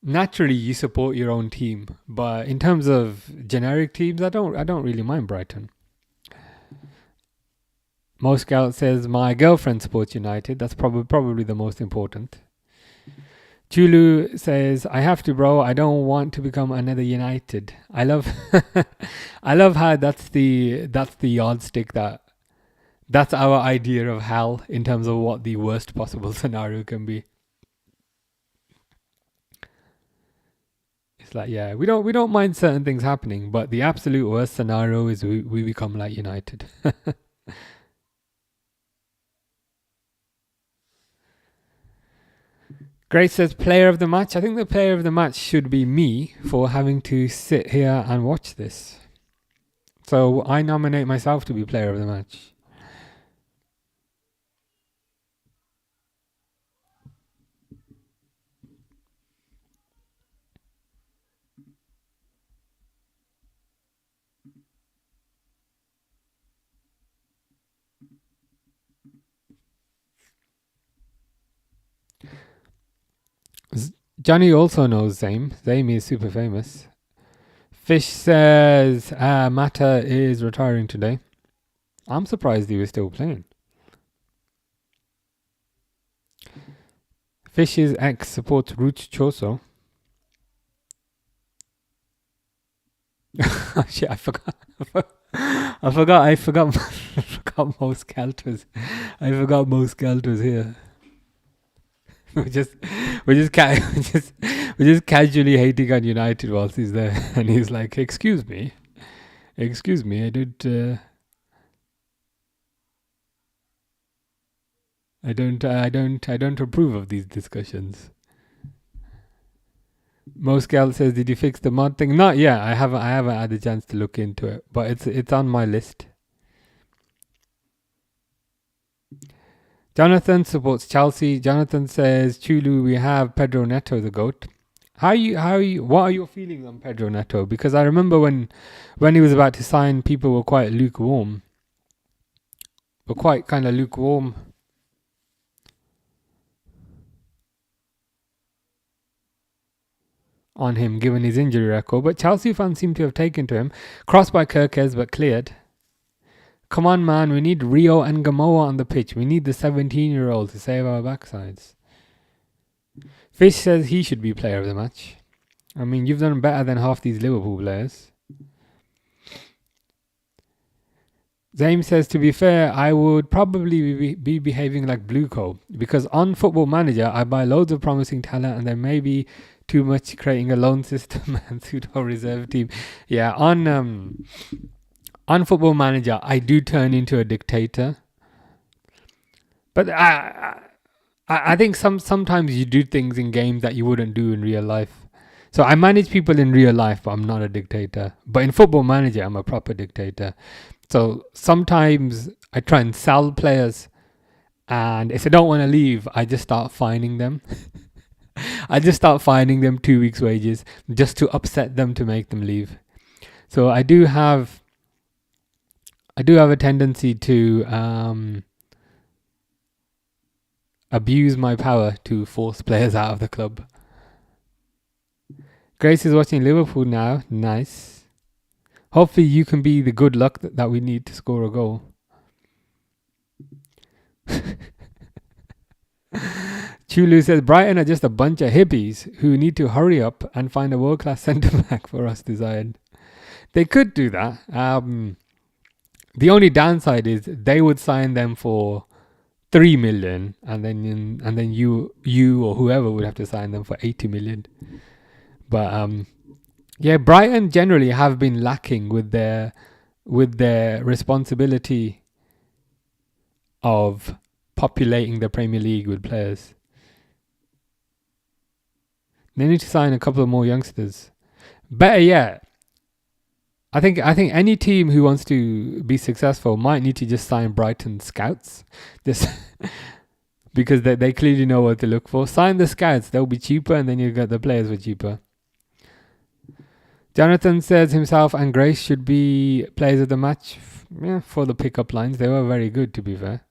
Naturally, you support your own team. But in terms of generic teams, I don't really mind Brighton. Mo Scout says, my girlfriend supports United. That's probably the most important. Chulu says, I have to, bro. I don't want to become another United. I love how that's the yardstick that's our idea of hell in terms of what the worst possible scenario can be. It's like, yeah, we don't mind certain things happening, but the absolute worst scenario is we become like United. Grace says, player of the match. I think the player of the match should be me for having to sit here and watch this. So I nominate myself to be player of the match. Johnny also knows Zame. Zame is super famous. Fish says Mata is retiring today. I'm surprised he was still playing. Fish's ex supports Ruth Choso. Oh, shit, I forgot. I forgot most Calters. I forgot most Calters here. We're just casually hating on United whilst he's there, and he's like, "Excuse me, I don't approve of these discussions." Moscal says, "Did you fix the mod thing?" Not yet. I haven't had the chance to look into it, but it's on my list. Jonathan supports Chelsea. Jonathan says, Chulu, we have Pedro Neto the GOAT. What are your feelings on Pedro Neto? Because I remember when he was about to sign, people were quite lukewarm. Were quite kind of lukewarm on him, given his injury record. But Chelsea fans seem to have taken to him. Crossed by Kirkes, but cleared. Come on, man. We need Rio and Gamoa on the pitch. We need the 17-year-old to save our backsides. Fish says he should be player of the match. I mean, you've done better than half these Liverpool players. James says, to be fair, I would probably be behaving like Blueco, because on Football Manager, I buy loads of promising talent and there may be too much creating a loan system and pseudo reserve team. Yeah, on Football Manager, I do turn into a dictator. But I think sometimes you do things in games that you wouldn't do in real life. So I manage people in real life, but I'm not a dictator. But in Football Manager, I'm a proper dictator. So sometimes I try and sell players, and if they don't want to leave, I just start fining them. I just start fining them 2 weeks' wages just to upset them to make them leave. So I do have a tendency to abuse my power to force players out of the club. Grace is watching Liverpool now. Nice. Hopefully you can be the good luck that we need to score a goal. Chulu says, Brighton are just a bunch of hippies who need to hurry up and find a world-class centre-back for us to sign. They could do that. The only downside is they would sign them for 3 million, and then you or whoever would have to sign them for 80 million. But yeah, Brighton generally have been lacking with their responsibility of populating the Premier League with players. They need to sign a couple of more youngsters. Better yet, I think any team who wants to be successful might need to just sign Brighton scouts. Just because they clearly know what to look for. Sign the scouts, they'll be cheaper, and then you get the players for cheaper. Jonathan says himself and Grace should be players of the match for the pickup lines. They were very good, to be fair.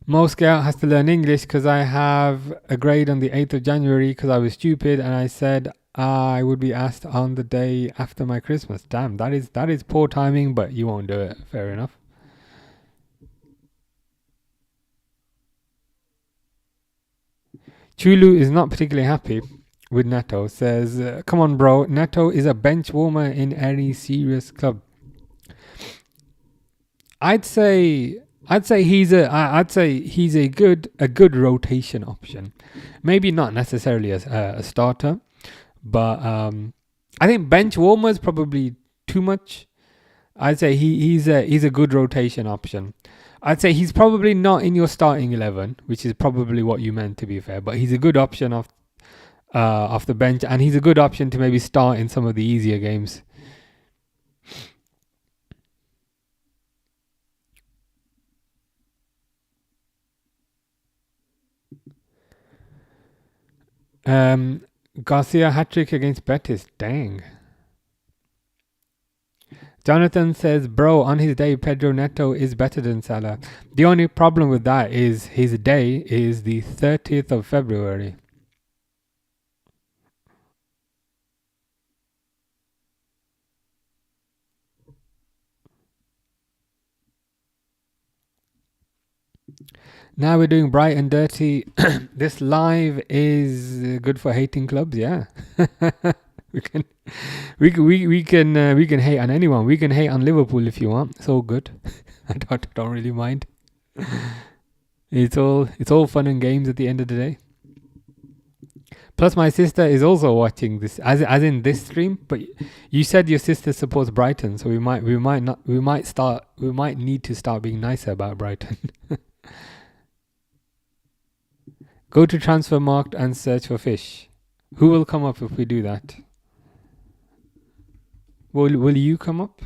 Mo Scout has to learn English because I have a grade on the 8th of January because I was stupid and I said I would be asked on the day after my Christmas. Damn, that is poor timing, but you won't do it. Fair enough. Chulu is not particularly happy with Neto. Says, come on, bro. Neto is a bench warmer in any serious club. I'd say he's a good rotation option. Maybe not necessarily as a starter, but I think bench warmer is probably too much. I'd say he's a good rotation option. I'd say he's probably not in your starting 11, which is probably what you meant, to be fair. But he's a good option off the bench, and he's a good option to maybe start in some of the easier games. Garcia hat-trick against Betis. Dang. Jonathan says, bro, on his day, Pedro Neto is better than Salah. The only problem with that is his day is the 30th of February. Now we're doing bright and dirty. This live is good for hating clubs, yeah. we can hate on anyone. We can hate on Liverpool if you want. It's all good. I don't really mind. It's all fun and games at the end of the day. Plus, my sister is also watching this, as in this stream. But you said your sister supports Brighton, so we might need to start being nicer about Brighton. Go to Transfermarkt and search for fish. Who will come up if we do that? Will you come up?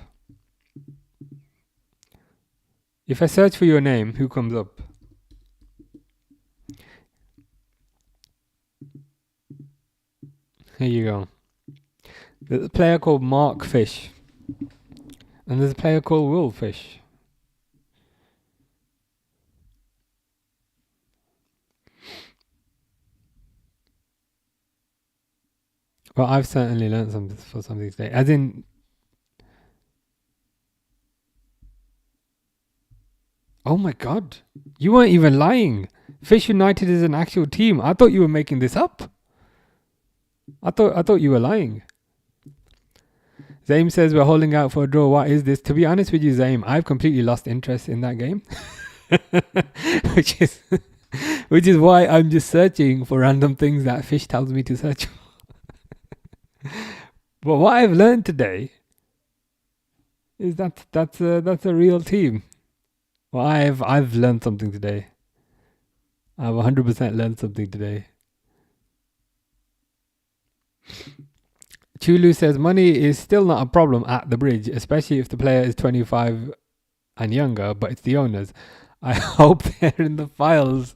If I search for your name, who comes up? Here you go. There's a player called Mark Fish. And there's a player called Will Fish. Well, I've certainly learned something for something today. As in, oh my God, you weren't even lying. Fish United is an actual team. I thought you were making this up. I thought you were lying. Zaim says we're holding out for a draw. What is this? To be honest with you, Zaim, I've completely lost interest in that game, which is why I'm just searching for random things that Fish tells me to search. But what I've learned today is that's a real team. Well, I've learned something today. I've 100% learned something today. Chulu says money is still not a problem at the bridge, especially if the player is 25 and younger, but it's the owners. I hope they're in the files.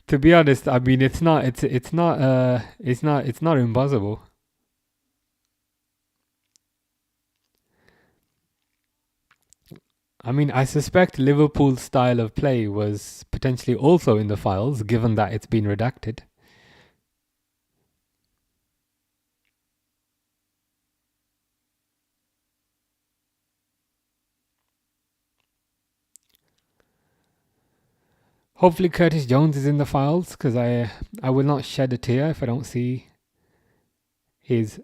To be honest, I mean it's not impossible. I mean, I suspect Liverpool's style of play was potentially also in the files, given that it's been redacted. Hopefully Curtis Jones is in the files, because I will not shed a tear if I don't see his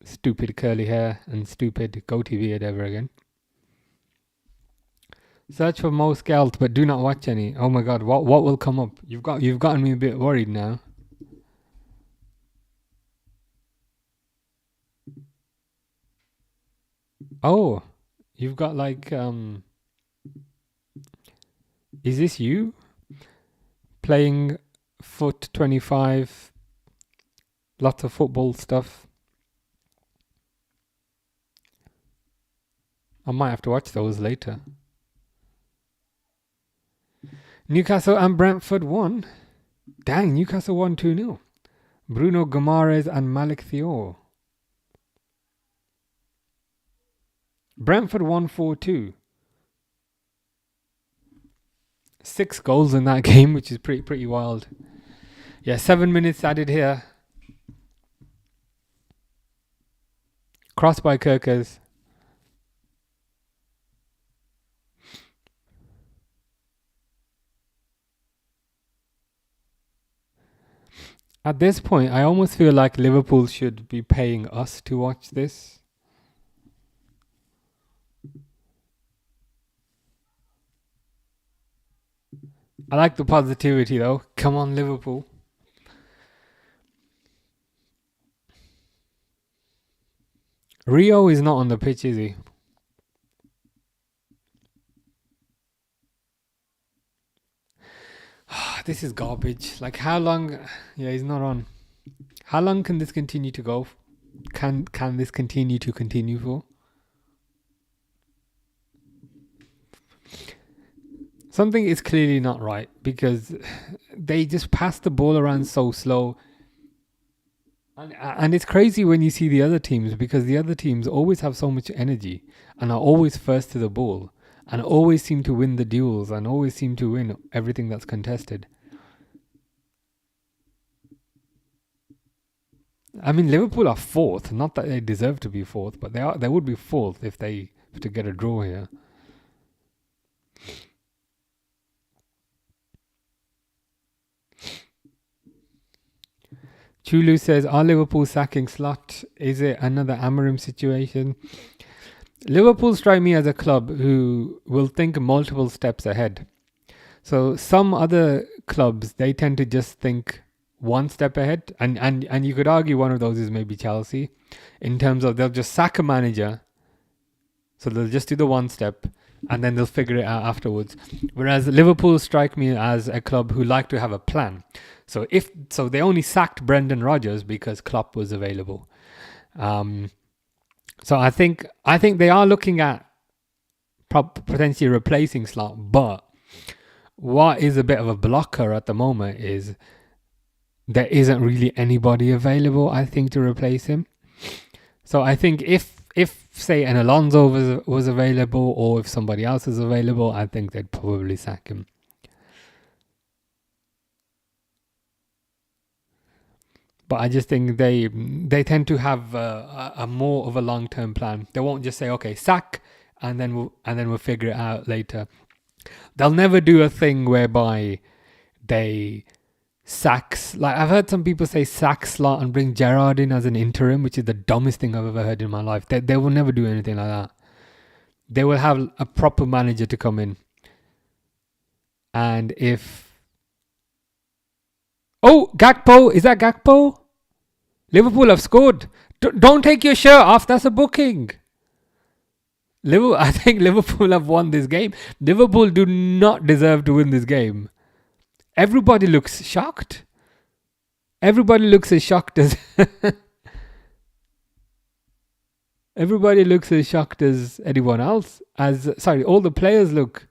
stupid curly hair and stupid goatee beard ever again. Search for Mo Scelt, but do not watch any. Oh my God, what will come up? You've gotten me a bit worried now. Oh, you've got like is this you playing foot 25? Lots of football stuff. I might have to watch those later. Newcastle and Brentford won. Dang, Newcastle won 2-0. Bruno Guimaraes and Malik Thiaw. Brentford won 4-2. 6 goals in that game, which is pretty wild. Yeah, 7 minutes added here. Cross by Kirkers. At this point, I almost feel like Liverpool should be paying us to watch this. I like the positivity though. Come on, Liverpool. Rio is not on the pitch, is he? This is garbage. Like, how long? Yeah, he's not on. How long can this continue to go? Can this continue for? Something is clearly not right, because they just pass the ball around so slow. And it's crazy when you see the other teams, because the other teams always have so much energy and are always first to the ball and always seem to win the duels and always seem to win everything that's contested. I mean, Liverpool are fourth. Not that they deserve to be fourth, but they would be fourth if they were to get a draw here. Chulu says, are Liverpool sacking Slot? Is it another Amorim situation? Liverpool strike me as a club who will think multiple steps ahead. So some other clubs, they tend to just think one step ahead. And you could argue one of those is maybe Chelsea, in terms of they'll just sack a manager. So they'll just do the one step and then they'll figure it out afterwards. Whereas Liverpool strike me as a club who like to have a plan. So they only sacked Brendan Rodgers because Klopp was available. So I think they are looking at potentially replacing Slot. But what is a bit of a blocker at the moment is there isn't really anybody available, I think, to replace him. So I think if say an Alonso was available, or if somebody else is available, I think they'd probably sack him. But I just think they tend to have a more of a long-term plan. They won't just say, okay, sack, and then we'll figure it out later. They'll never do a thing whereby they sacks. Like, I've heard some people say sack Slot and bring Gerrard in as an interim, which is the dumbest thing I've ever heard in my life. They will never do anything like that. They will have a proper manager to come in. And if... Oh, Gakpo! Is that Gakpo? Liverpool have scored. Don't take your shirt off. That's a booking. I think Liverpool have won this game. Liverpool do not deserve to win this game. Everybody looks shocked. Everybody looks as shocked as... Everybody looks as shocked as anyone else. All the players look...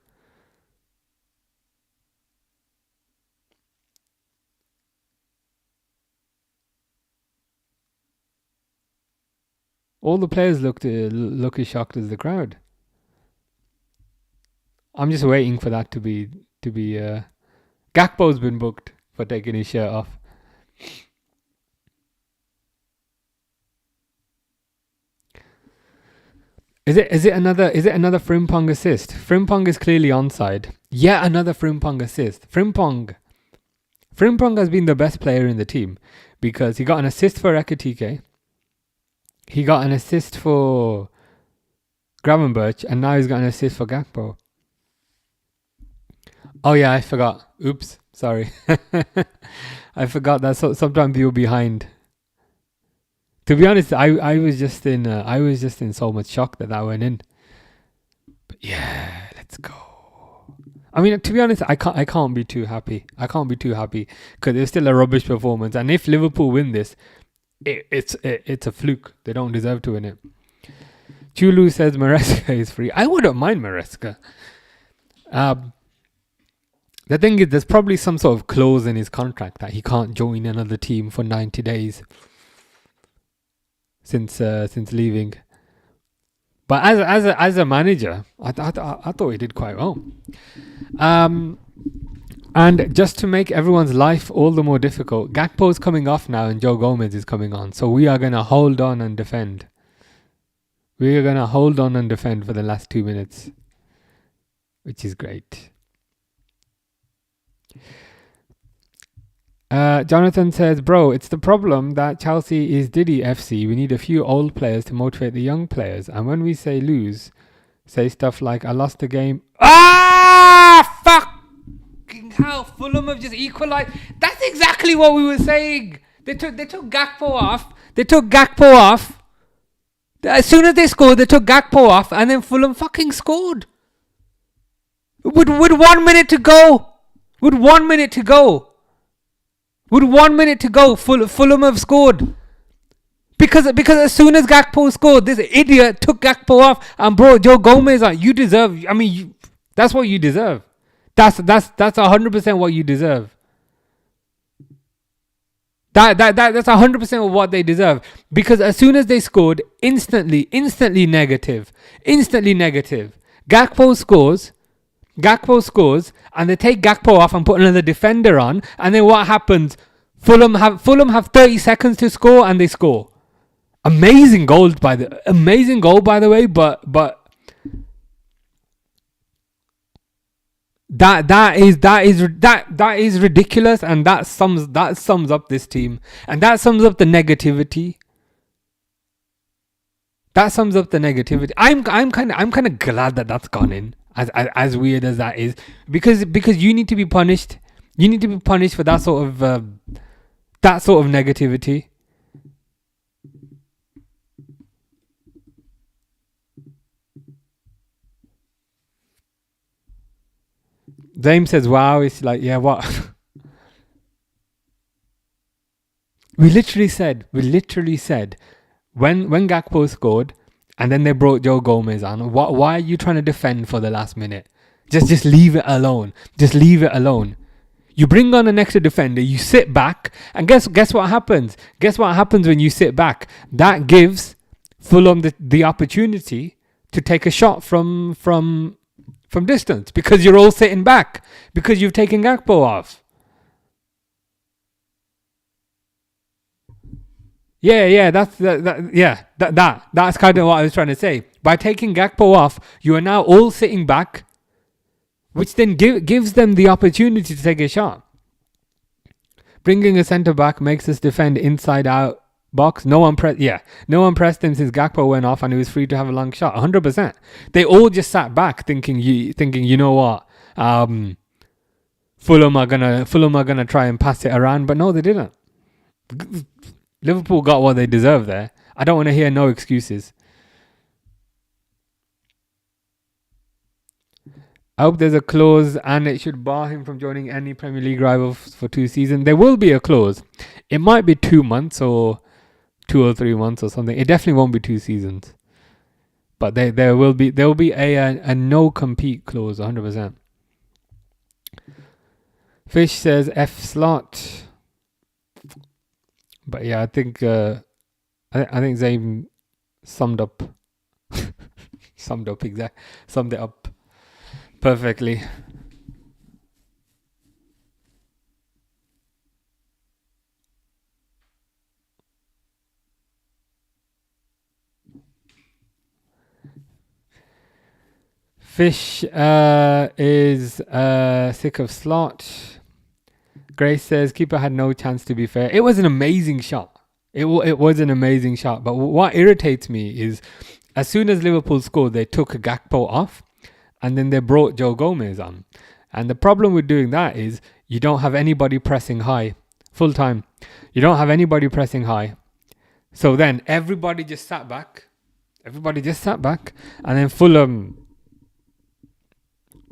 All the players look as shocked as the crowd. I'm just waiting for that to be. Gakpo's been booked for taking his shirt off. Is it another Frimpong assist? Frimpong is clearly onside. Yeah, another Frimpong assist. Frimpong has been the best player in the team because he got an assist for Ekitike. He got an assist for Gravenberch, and now he's got an assist for Gakpo. Oh yeah, I forgot. Oops, sorry. I forgot that sometimes you're behind. To be honest, I was just in so much shock that went in. But yeah, let's go. I mean, to be honest, I can't be too happy. I can't be too happy because it's still a rubbish performance. And if Liverpool win this, it's a fluke. They don't deserve to win it. Chulu says Maresca is free. I wouldn't mind Maresca. The thing is, there's probably some sort of clause in his contract that he can't join another team for 90 days since leaving. But as a manager, I thought he did quite well. And just to make everyone's life all the more difficult, Gakpo's coming off now and Joe Gomez is coming on. So we are going to hold on and defend. We are going to hold on and defend for the last 2 minutes, which is great. Jonathan says, bro, it's the problem that Chelsea is Diddy FC. We need a few old players to motivate the young players. And when we say lose, say stuff like, I lost the game. Ah, fucking hell. Fulham have just equalized. That's exactly what we were saying. They took Gakpo off. As soon as they scored, they took Gakpo off. And then Fulham fucking scored. With 1 minute to go. With 1 minute to go, Fulham have scored. Because as soon as Gakpo scored, this idiot took Gakpo off and brought Joe Gomez on. You deserve. I mean, that's what you deserve. That's 100% what you deserve. That's 100% of what they deserve. Because as soon as they scored, instantly negative. Gakpo scores, and they take Gakpo off and put another defender on, and then what happens? Fulham have 30 seconds to score, and they score. Amazing goal by the way, but that is ridiculous, and that sums up this team, and that sums up the negativity. I'm kind of glad that that's gone in. As weird as that is, because you need to be punished. You need to be punished for that sort of negativity. James says, "Wow, it's like, yeah, what?" We literally said when Gakpo scored, And then they brought Joe Gomez on. Why are you trying to defend for the last minute? Just leave it alone. Just leave it alone. You bring on an extra defender, you sit back, and guess what happens? Guess what happens when you sit back? That gives Fulham the opportunity to take a shot from distance, because you're all sitting back, because you've taken Gakpo off. That's kind of what I was trying to say. By taking Gakpo off, you are now all sitting back, which then gives them the opportunity to take a shot. Bringing a centre back makes us defend inside out box. No one pressed him since Gakpo went off and he was free to have a long shot. 100%. They all just sat back thinking you know what, Fulham are gonna try and pass it around, but no, they didn't. Liverpool got what they deserve there. I don't want to hear no excuses. I hope there's a clause and it should bar him from joining any Premier League rival for 2 seasons. There will be a clause. It might be 2 months or 2 or 3 months or something. It definitely won't be 2 seasons. But there will be a no compete clause, 100%. Fish says F slot. But yeah, I think Zayn summed it up perfectly. Fish is sick of slot. Grace says keeper had no chance, to be fair. It was an amazing shot. It was an amazing shot. But what irritates me is as soon as Liverpool scored, they took Gakpo off and then they brought Joe Gomez on. And the problem with doing that is you don't have anybody pressing high full time. You don't have anybody pressing high. So then everybody just sat back. And then Fulham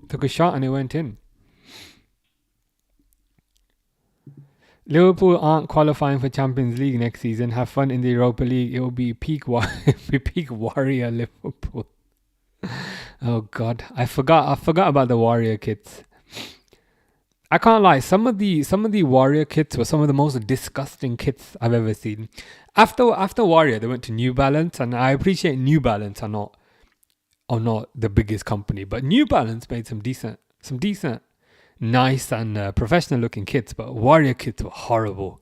took a shot and it went in. Liverpool aren't qualifying for Champions League next season. Have fun in the Europa League. It will be peak warrior Liverpool. Oh God, I forgot about the warrior kits. I can't lie. Some of the warrior kits were some of the most disgusting kits I've ever seen. After Warrior, they went to New Balance, and I appreciate New Balance are not the biggest company, but New Balance made some decent, nice and professional looking kits. But Warrior kits were horrible.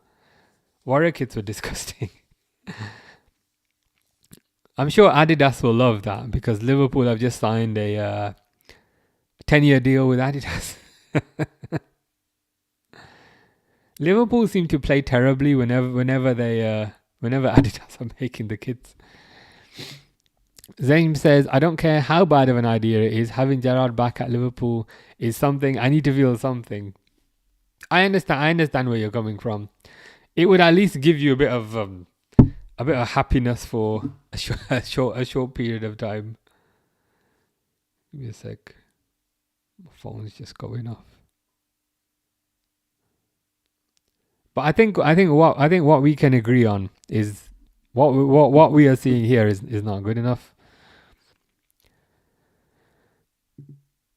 Warrior kits were disgusting. I'm sure Adidas will love that because Liverpool have just signed a 10-year deal with Adidas. Liverpool seem to play terribly whenever Adidas are making the kits. Zayn says, I don't care how bad of an idea it is, having Gerrard back at Liverpool is something. I need to feel something. I understand where you're coming from. It would at least give you a bit of happiness for a short period of time. Give me a sec. My phone's just going off. But I think what we can agree on is what we are seeing here is not good enough.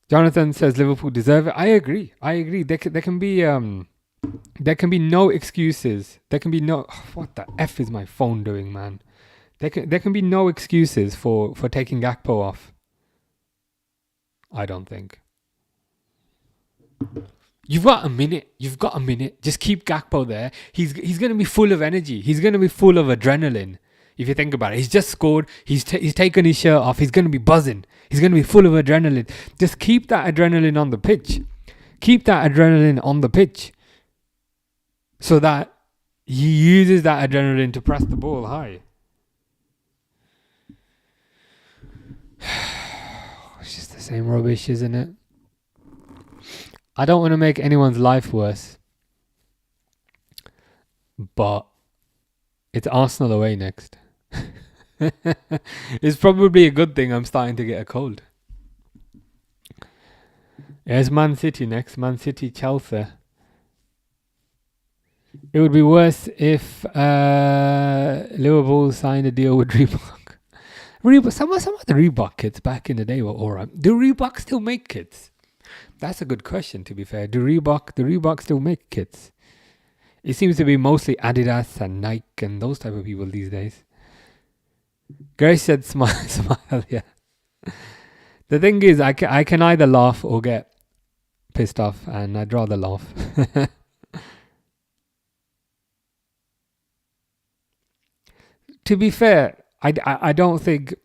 Jonathan says Liverpool deserve it. I agree. There can be no excuses. There can be no. What the F is my phone doing, man? There can be no excuses for taking Gakpo off. I don't think. You've got a minute. Just keep Gakpo there. He's going to be full of energy. He's going to be full of adrenaline. If you think about it, he's just scored. He's taken his shirt off. He's going to be buzzing. He's going to be full of adrenaline. Just keep that adrenaline on the pitch. So that he uses that adrenaline to press the ball high. It's just the same rubbish, isn't it? I don't want to make anyone's life worse, but it's Arsenal away next. It's probably a good thing I'm starting to get a cold. There's Man City next. Man City, Chelsea. It would be worse if Liverpool signed a deal with Reebok. Some of the Reebok kits back in the day were alright. Do Reebok still make kits? That's a good question, to be fair. Do Reebok still make kits? It seems to be mostly Adidas and Nike and those type of people these days. Grace said smile, smile, yeah. The thing is, I can either laugh or get pissed off, and I'd rather laugh. To be fair, I don't think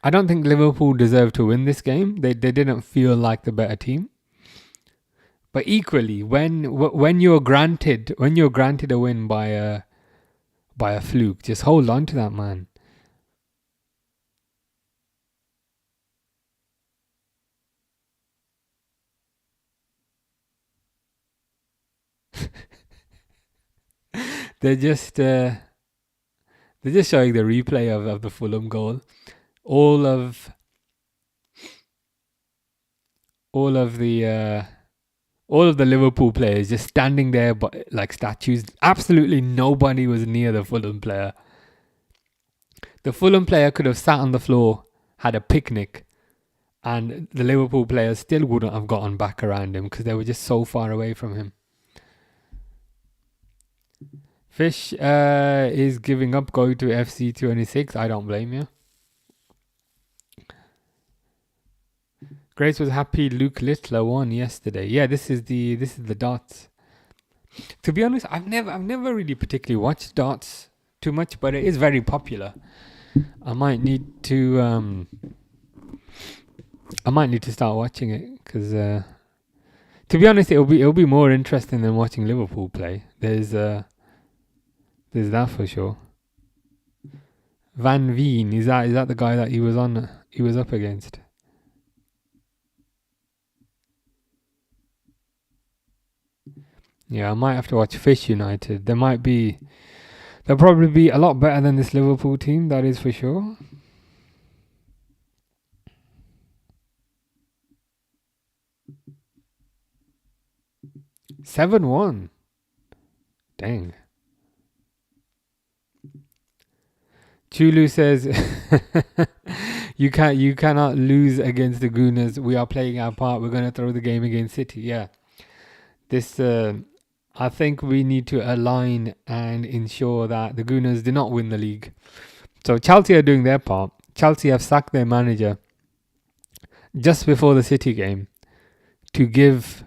Liverpool deserved to win this game. They didn't feel like the better team. But equally, when you're granted a win by a fluke, just hold on to that, man. They're just showing the replay of the Fulham goal. All of the Liverpool players just standing there like statues. Absolutely nobody was near the Fulham player. The Fulham player could have sat on the floor, had a picnic, and the Liverpool players still wouldn't have gotten back around him because they were just so far away from him. Fish is giving up going to FC26. I don't blame you. Grace was happy Luke Littler won yesterday. Yeah, this is the darts. To be honest, I've never really particularly watched darts too much, but it is very popular. I might need to start watching it because to be honest, it'll be more interesting than watching Liverpool play. There's that for sure. Van Veen, is that the guy that he was up against? Yeah, I might have to watch Fish United. They'll probably be a lot better than this Liverpool team, that is for sure. (7-1). Dang. Chulu says you cannot lose against the Gooners. We are playing our part. We're going to throw the game against City. Yeah. This I think we need to align and ensure that the Gooners do not win the league. So Chelsea are doing their part. Chelsea have sacked their manager just before the City game to give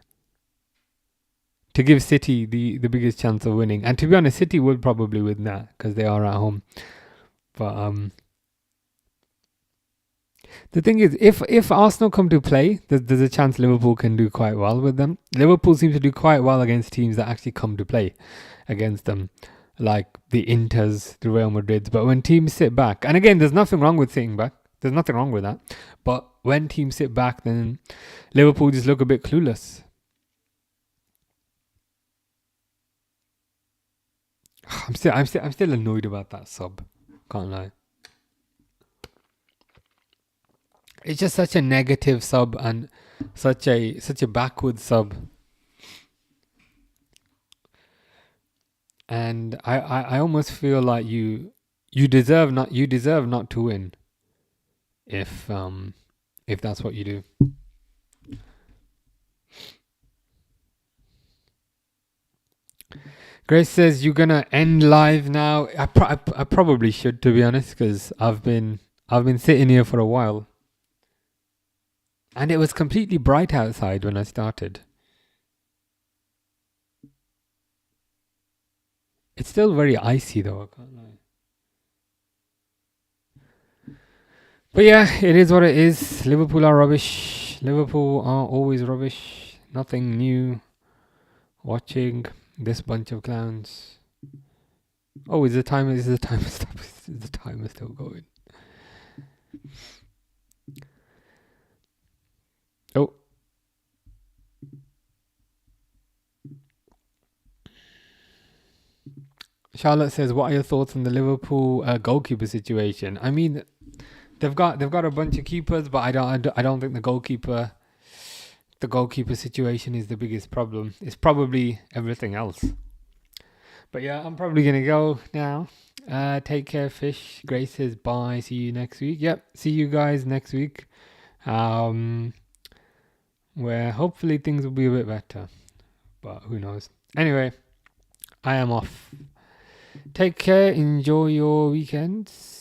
City the biggest chance of winning. And to be honest, City will probably win that because they are at home. But the thing is, if Arsenal come to play, there's a chance Liverpool can do quite well with them. Liverpool seems to do quite well against teams that actually come to play against them, like the Inters, the Real Madrids. But when teams sit back, and again, there's nothing wrong with sitting back. There's nothing wrong with that. But when teams sit back, then Liverpool just look a bit clueless. I'm still annoyed about that sub. Can't lie. It's just such a negative sub and such a backward sub. And I almost feel like you deserve not to win if that's what you do. Grace says you're gonna end live now. I probably should, to be honest, because I've been sitting here for a while. And it was completely bright outside when I started. It's still very icy though, I can't lie. But yeah, it is what it is. Liverpool are rubbish. Liverpool are always rubbish. Nothing new. Watching this bunch of clowns. Oh, is the timer still going? Oh. Charlotte says, "What are your thoughts on the Liverpool goalkeeper situation?" I mean, they've got a bunch of keepers, but I don't think the goalkeeper situation is the biggest problem. It's probably everything else. But yeah, I'm probably gonna go now. Take care, fish. Grace says bye. See you next week. Yep, see you guys next week. Um, where hopefully things will be a bit better, but who knows. Anyway, I am off. Take care. Enjoy your weekends.